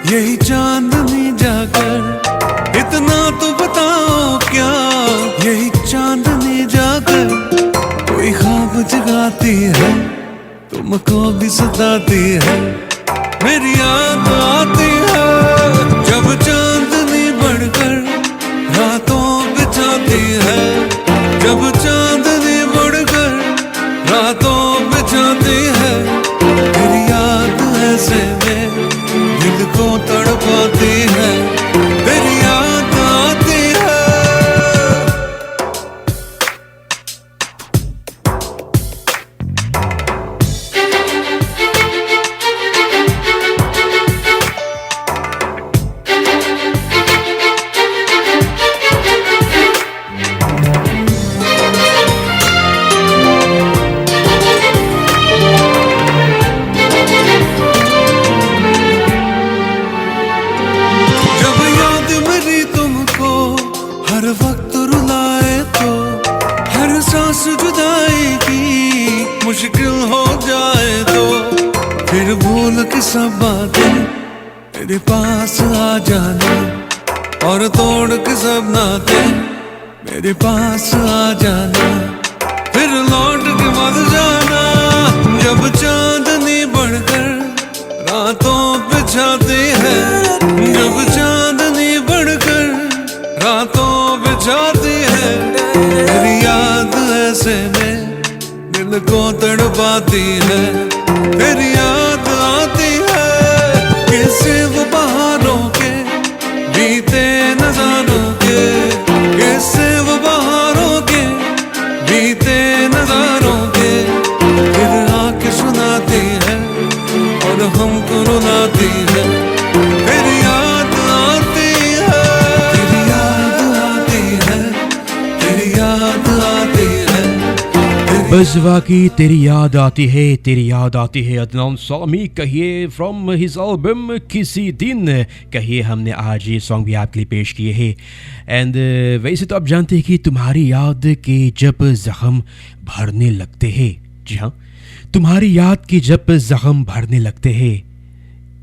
यही चांदनी जाकर, इतना तो बताओ क्या यही चांदनी जाकर कोई ख्वाब जगाती है, तुमको भी सताती है, मेरी याद आती है। जब चांदनी बढ़कर रातों बिछाती है, जब चांदनी बढ़कर रातों बिछाती है, मेरी याद ऐसे में दिल को तड़पाती है, तेरी याद आती है। हर वक्त रुलाए तो हर सांस जुदाई की मुश्किल हो जाए तो, फिर भूल के सब बातें मेरे पास आ जाना, और तोड़ के सब नाते मेरे पास आ जाना, फिर लौट के मत जाना। जब चांदनी बढ़कर रातों पे छाती है, जब चांदनी बढ़कर रातों बिछाती है, तेरी याद ऐसे में दिल को तड़पाती है, तेरी याद आती है। कैसे वो बहारों के बीते नजारों के, कैसे वो बहारों के बीते नजारों के, फिर आके सुनाती है और हमको रुलाती है, तेरी याद आती है, तेरी याद आती है, तेरी याद आती है। बस वाकई तेरी याद आती है, तेरी याद आती है। अदनान सामी कहिए फ्रॉम हिज एल्बम किसी दिन, कहिए हमने आज ये सॉन्ग भी आपके लिए पेश किए हैं। एंड वैसे तो आप जानते हैं कि तुम्हारी याद के जब जख्म भरने लगते हैं, जी हाँ, तुम्हारी याद के जब जख्म भरने लगते हैं,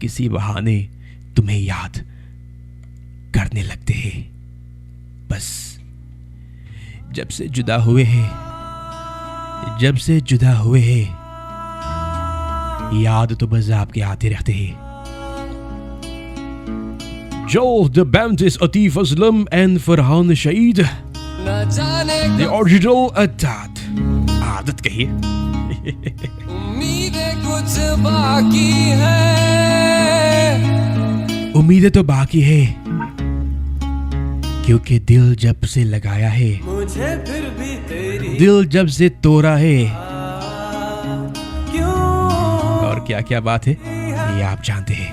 किसी बहाने तुम्हें याद करने लगते हैं। बस जब से जुदा हुए हैं, जब से जुदा हुए हैं, याद तो बस आपके आते रहते हैं। Joel the Bandits, Atif Aslam and Farhan Shahid, the original Adat, आदत कहिए। उम्मीदें कुछ बाकी है, उम्मीदें तो बाकी है, क्योंकि दिल जब से लगाया है, मुझे फिर भी तेरी दिल जब से तोड़ा है, क्यों और क्या क्या बात है ये आप जानते हैं।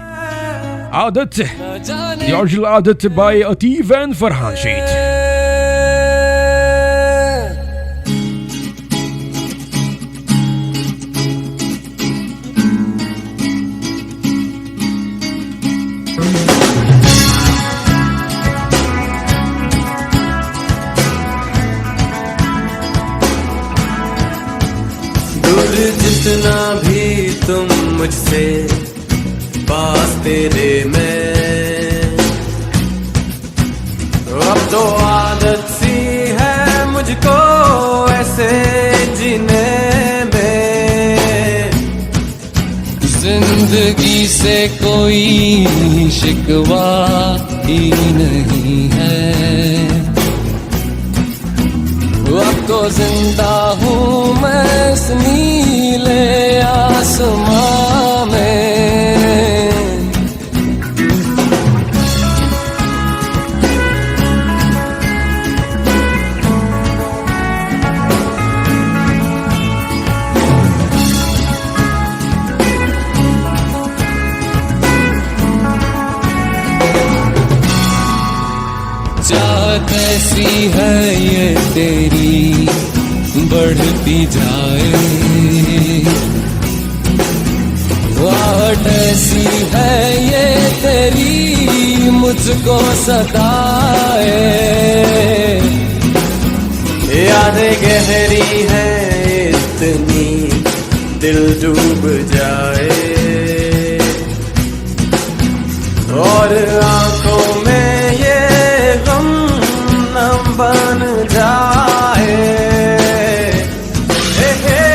आदत, न जाने the original आदत by Atif and Farhan Shahid। दूर जितना भी तुम मुझसे पास तेरे में। अब तो आदत सी है मुझको ऐसे जीने में। जिंदगी से कोई शिकवा ही नहीं है। अब तो जिंदा हूँ मैं इस नीले आसमां में। चाहत ऐसी है ये तेरी बढ़ती जाए। आहट ऐसी है ये तेरी मुझको सताए। यादें गहरी हैं इतनी दिल डूब जाए। और आंखों में ये गम न बन जाए। हे हे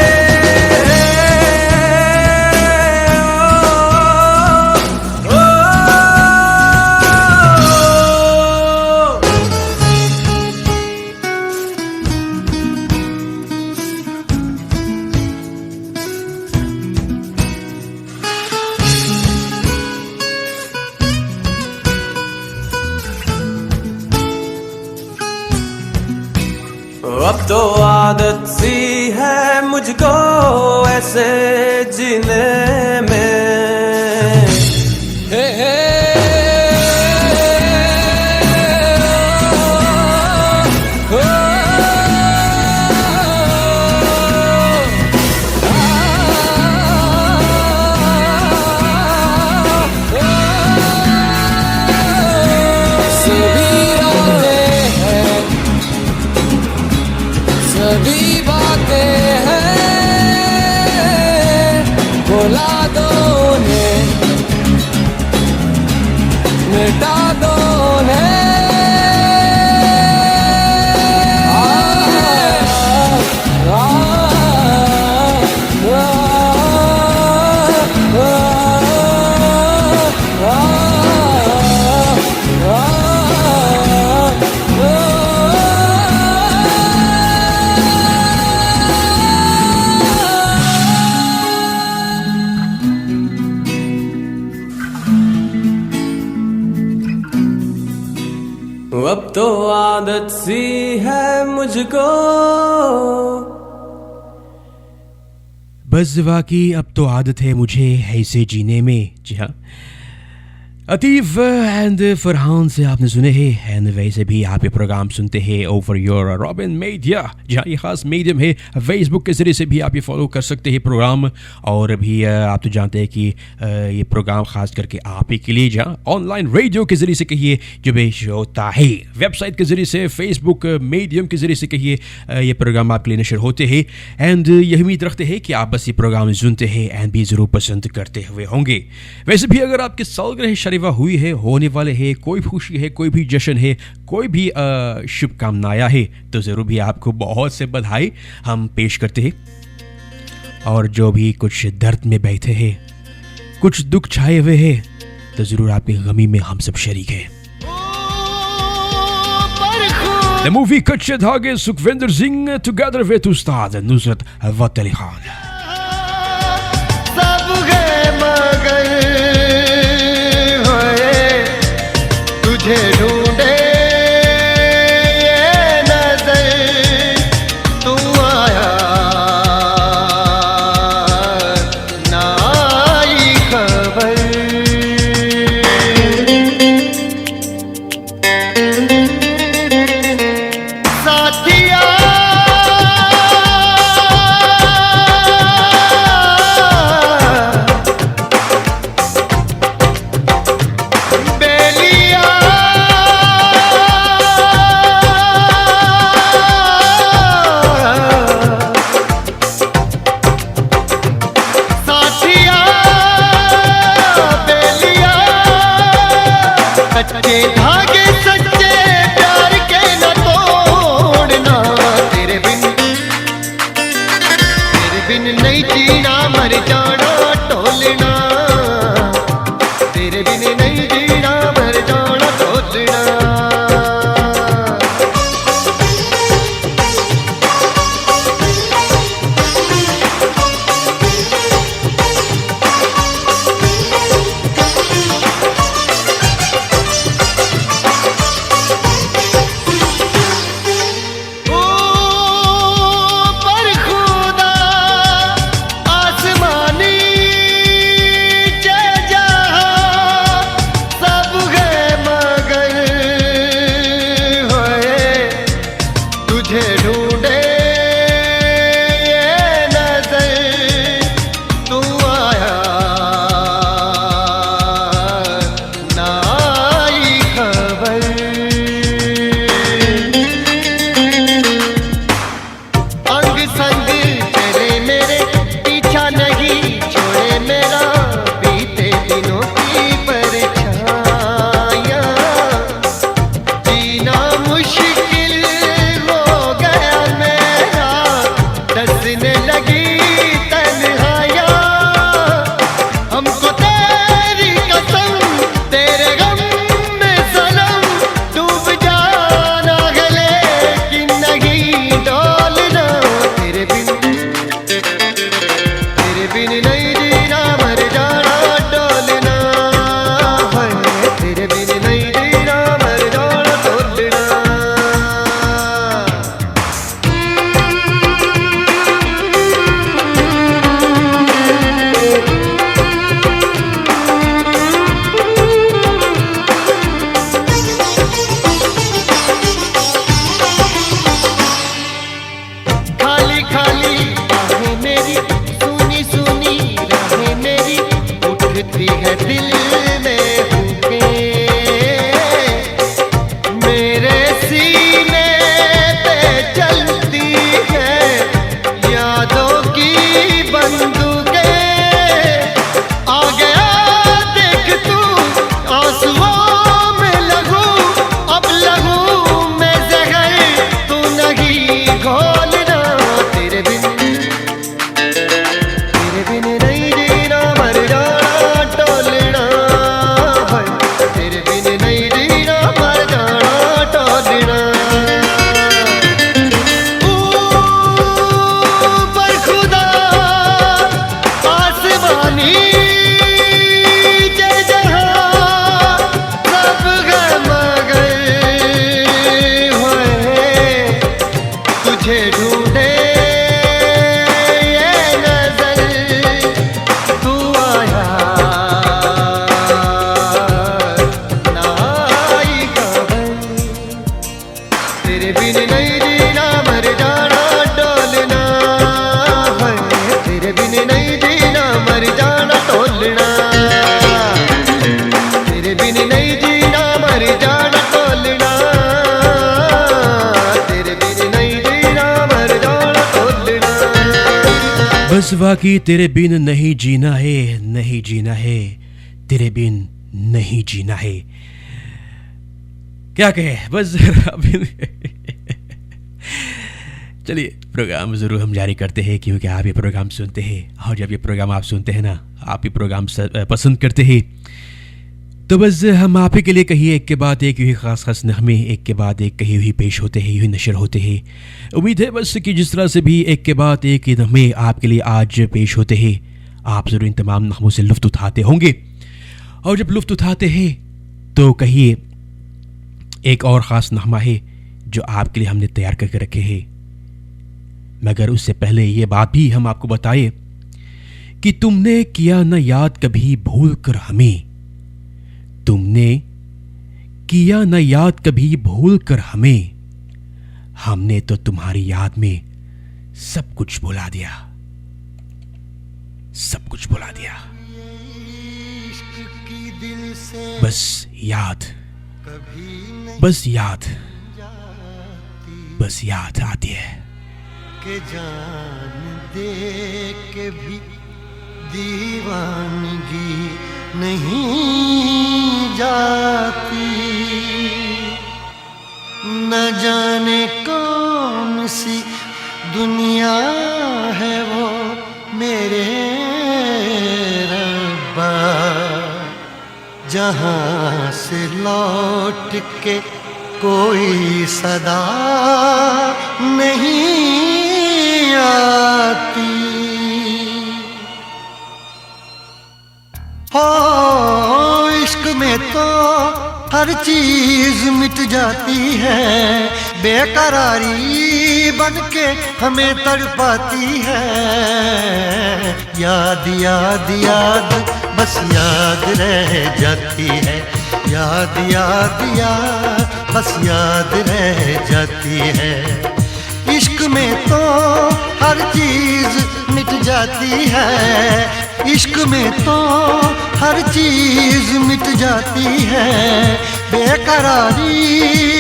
ओ, ओ, अब तो आदत सी है मुझको ऐसे जीने में। हे हे सभी बातें हैं भुला दो उन्हें, मिटा दो उन्हें। अब तो आदत सी है मुझको। बस वाकई अब तो आदत है मुझे ऐसे जीने में। जी हाँ, अतीफ एंड फरहान से आपने सुने हैं। एंड वैसे भी आप ये प्रोग्राम सुनते हैं ओवर योर रॉबिन मीडिया, जहाँ ये खास मीडियम है। फेसबुक के ज़रिए से भी आप ये फॉलो कर सकते हैं प्रोग्राम। और भी आप तो जानते हैं कि ये प्रोग्राम ख़ास करके आप ही के लिए, जहाँ ऑनलाइन रेडियो के ज़रिए से कहिए जो पेश होता है, वेबसाइट के ज़रिए से, फेसबुक मीडियम के ज़रिए से कहिए, ये प्रोग्राम आपके लिए नशर होते हैं। एंड यही उम्मीद रखते हैं कि आप बस ये प्रोग्राम सुनते हैं एंड भी ज़रूर पसंद करते हुए होंगे। वैसे भी अगर आपके सालगिरह हुई है, होने वाले है, कोई खुशी है, कोई भी जश्न है, कोई भी शुभकामनाएं है, तो ज़रूर भी आपको बहुत से बधाई हम पेश करते हैं। और जो भी कुछ दर्द में बैठे हैं, कुछ दुख छाए हुए हैं, तो ज़रूर आपकी गमी में हम सब शरीक हैं। द मूवी कच्चे धागे, सुखविंदर सिंह टुगेदर विद उस्ताद नुसरत फतेह अली खान। सब गए मगर तुझे ढूंढे ये नजर, तू आया ना आई खबर। साथिया कच्चे धागे सच्चे प्यार के न तोड़ना, तेरे बिन नहीं जीना मर जाना टोलना, तेरे बिन नहीं जीना मर जाना टोलना। बस वाकई तेरे बिन नहीं जीना है, नहीं जीना है, तेरे बिन नहीं जीना है। क्या कहे बस चलिए प्रोग्राम ज़रूर हम जारी करते हैं, क्योंकि आप ये प्रोग्राम सुनते हैं और जब ये प्रोग्राम आप सुनते हैं ना, आप ये प्रोग्राम पसंद करते हैं, तो बस हम आप ही के लिए कहिए एक के बाद एक यूँ ख़ास ख़ास नग़मे एक के बाद एक कही हुई पेश होते हैं, यूँ नशर होते हैं। उम्मीद है बस कि जिस तरह से भी एक के बाद एक नग़मे आपके लिए आज पेश होते हैं, आप ज़रूर इन तमाम नग़मों से लुत्फ़ उठाते होंगे। और जब लुत्फ़ उठाते हैं तो कहिए एक और ख़ास नग़मा है जो आपके लिए हमने तैयार करके रखे हैं, मगर उससे पहले ये बात भी हम आपको बताएं कि तुमने किया न याद कभी भूल कर हमें, तुमने किया न याद कभी भूल कर हमें, हमने तो तुम्हारी याद में सब कुछ भुला दिया, सब कुछ भुला दिया। बस याद, बस याद, बस याद आती है के जान दे के भी दीवानगी नहीं जाती। जाने कौन सी दुनिया है वो मेरे रब्बा, जहाँ से लौट के कोई सदा नहीं आती। हो इश्क में तो हर चीज मिट जाती है, बेकरारी बन के हमें तड़पाती है। याद याद याद बस याद रह जाती है, याद याद याद बस याद रह जाती है। इश्क में तो हर चीज मिट जाती है, इश्क में तो हर चीज मिट जाती है, बेकरारी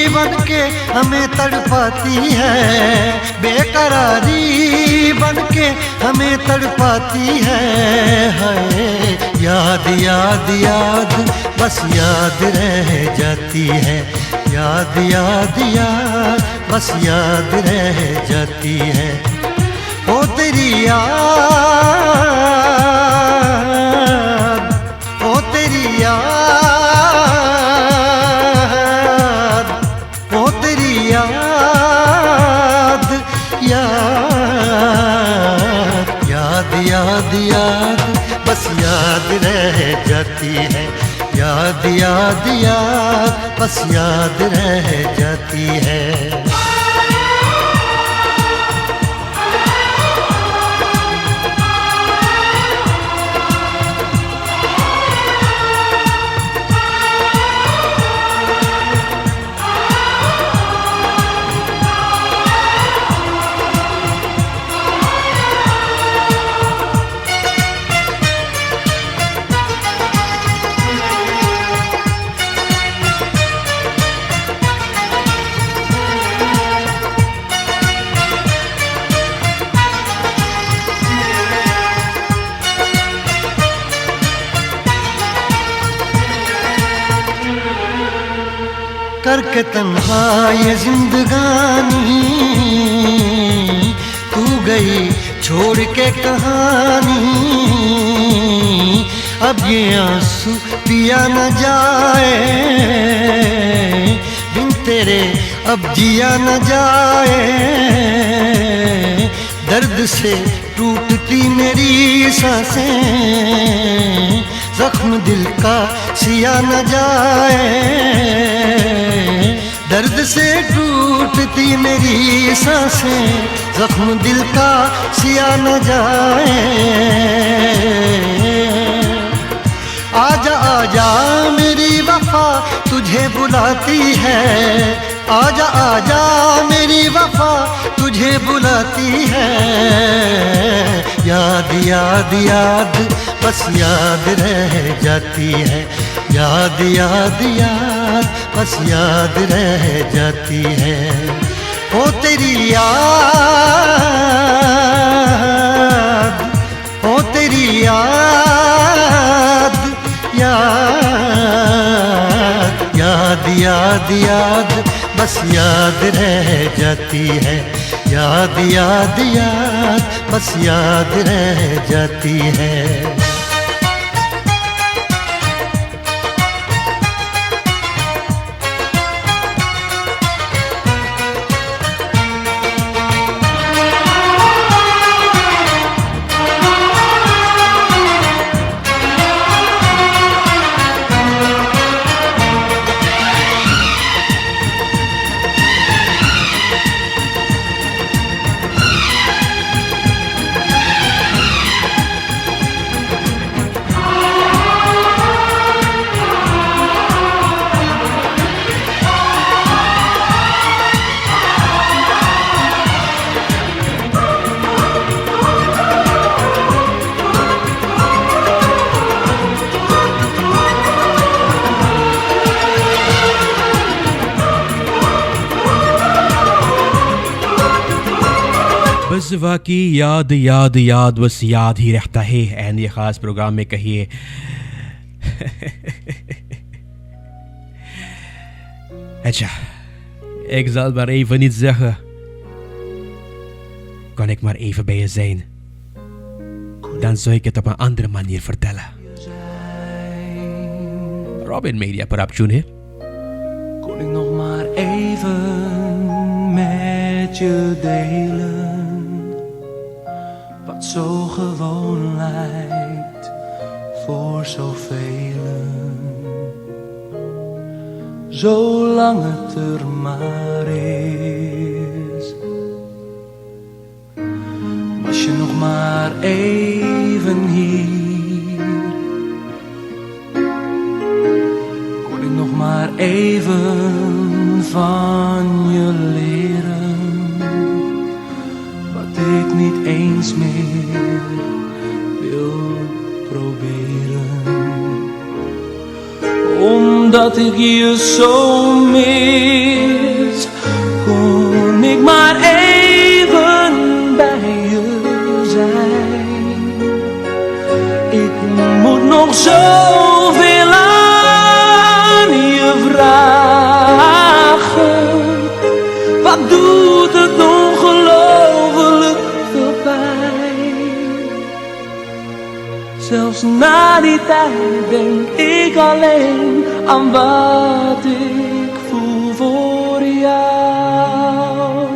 बन के हमें तड़पाती है, बेकरारी बन के हमें तड़पाती है। हाय याद याद याद बस याद रह जाती है, याद याद याद बस याद रह जाती है। ओ तेरी याद, ओ तेरी याद, ओ तेरी याद, याद याद याद याद बस याद रह जाती है, याद याद याद बस याद रह जाती है। करके तन्हा ये जिंदगानी तू गई छोड़ के कहानी, अब ये आंसू पिया न जाए बिन तेरे, अब जिया न जाए। दर्द से टूटती मेरी सांसें, जख्म दिल का सिया न जाए। दर्द से टूटती मेरी सांसें, जख्म दिल का सिया न जाए। आजा आजा मेरी वफा तुझे बुलाती है, आजा आजा मेरी वफा तुझे बुलाती है। याद याद याद बस याद रह जाती है, याद याद याद बस याद रह जाती है। ओ तेरी याद, ओ तेरी याद, याद याद याद याद बस याद रह जाती है, याद याद याद बस याद रह जाती है। बस वाकई याद याद याद बस याद ही रहता है। एंड ये ख़ास प्रोग्राम में कहिए अच्छा Ik zal maar even niet zeggen. Kan ik maar even bij je zijn? Dan zou ik het op een andere manier vertellen. Robin Media Paraptune, hè? Kon ik nog maar even met je delen wat zo gewoon lijkt voor zoveel. Zolang het er maar is. Was je nog maar even hier, kon ik nog maar even van je leren wat ik niet eens meer wil proberen. Omdat ik je zo mis, kon ik maar even bij je zijn. Ik moet nog zoveel aan je vragen. Wat doet het ongelooflijk veel pijn. Zelfs na die tijd denk ik alleen aan wat ik voel voor jou.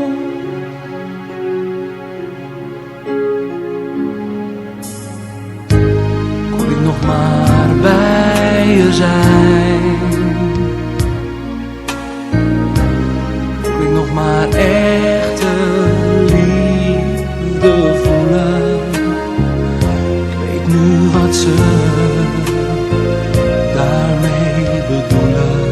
Kon ik nog maar bij je zijn. Kon ik nog maar echte liefde voelen. Ik weet nu wat ze daarmee bedoelen.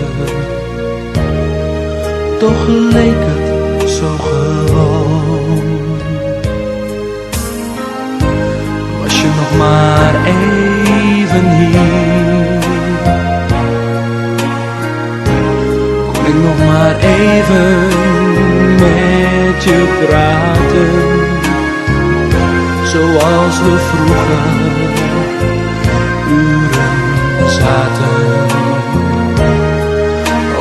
Toch leek het zo gewoon. Was je nog maar even hier, kon ik nog maar even met je praten. Zoals we vroeger uren zaten.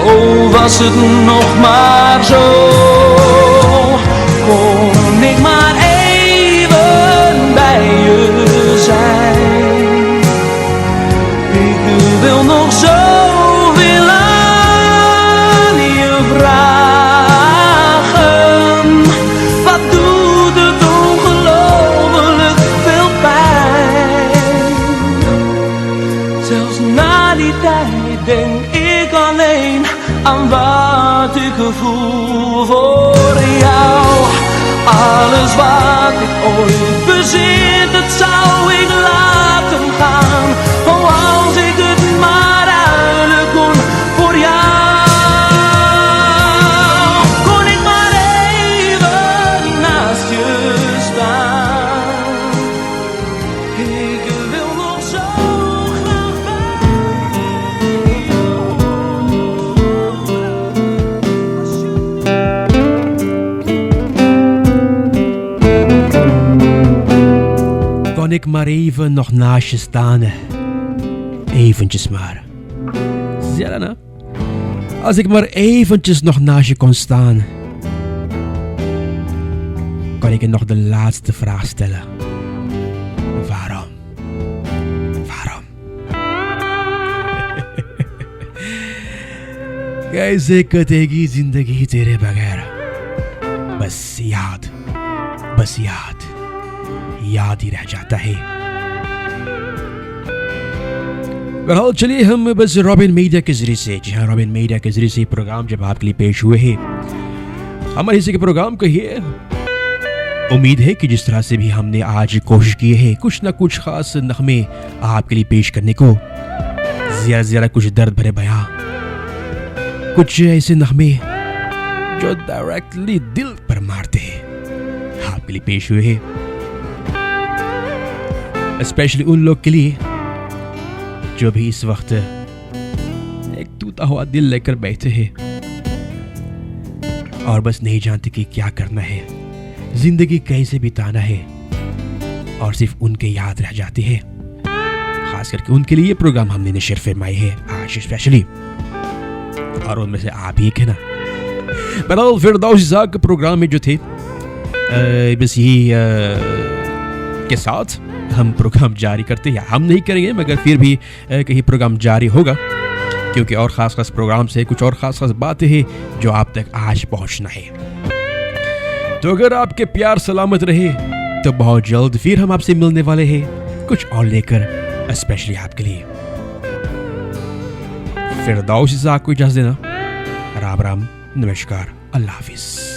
Oh, was het nog maar zo, kon ik maar even bij je zijn. Ik wil nog zoveel aan je vragen. Wat doet het ongelooflijk veel pijn. Zelfs na die tijd denk ik alleen aan wat ik voel voor jou. Alles wat ik ooit bezit, dat zou ik laten gaan. Oh, als ik het maar ruilen kon voor jou. Kon ik maar even naast je staan. Ik wil nog zo graag Kon ik maar even nog naast je staan. Eventjes maar. Zie je dat, hè? Als ik maar eventjes nog naast je kon staan, kan ik je nog de laatste vraag stellen. Waarom? Waarom? कैसे कटेगी जिंदगी तेरे बगैर, बस याद ही रह जाता है. बहरहाल चलिए हम बस रॉबिन मीडिया के जरिए से, जी हाँ, रॉबिन मीडिया के जरिए से प्रोग्राम जब आपके लिए पेश हुए हैं, हमारे हिस्से के प्रोग्राम को ये उम्मीद है कि जिस तरह से भी हमने आज कोशिश की है कुछ ना कुछ खास नगमे आपके लिए पेश करने को, ज़्यादा कुछ दर्द भरे बयां, कुछ ऐसे नगमे जो डायरेक्टली दिल पर मारते हैं, आपके लिए पेश हुए हैं. स्पेशली उन लोग के लिए जो भी इस वक्त एक टूटा हुआ दिल लेकर बैठे हैं और बस नहीं जानते कि क्या करना है, जिंदगी कैसे बिताना है, और सिर्फ उनके याद रह जाते हैं. खास करके उनके लिए ये प्रोग्राम हमने नशर फरमाई है आज स्पेशली, और उनमें से आप ही एक है ना. बहरहाल फिरदौस इज़ाक के प्रोग्राम में जो थे बस यही के साथ हम प्रोग्राम जारी करते हैं। हम नहीं करेंगे मगर फिर भी कहीं प्रोग्राम जारी होगा, क्योंकि और ख़ास प्रोग्राम से कुछ और ख़ास बातें हैं जो आप तक आज पहुंचना है। तो अगर आपके प्यार सलामत रहे तो बहुत जल्द फिर हम आपसे मिलने वाले हैं कुछ और लेकर, स्पेशली आपके लिए। फिरदौस इज़ाक को इजाज़त देना। राम राम, नमस्कार, अल्लाह हाफिज़।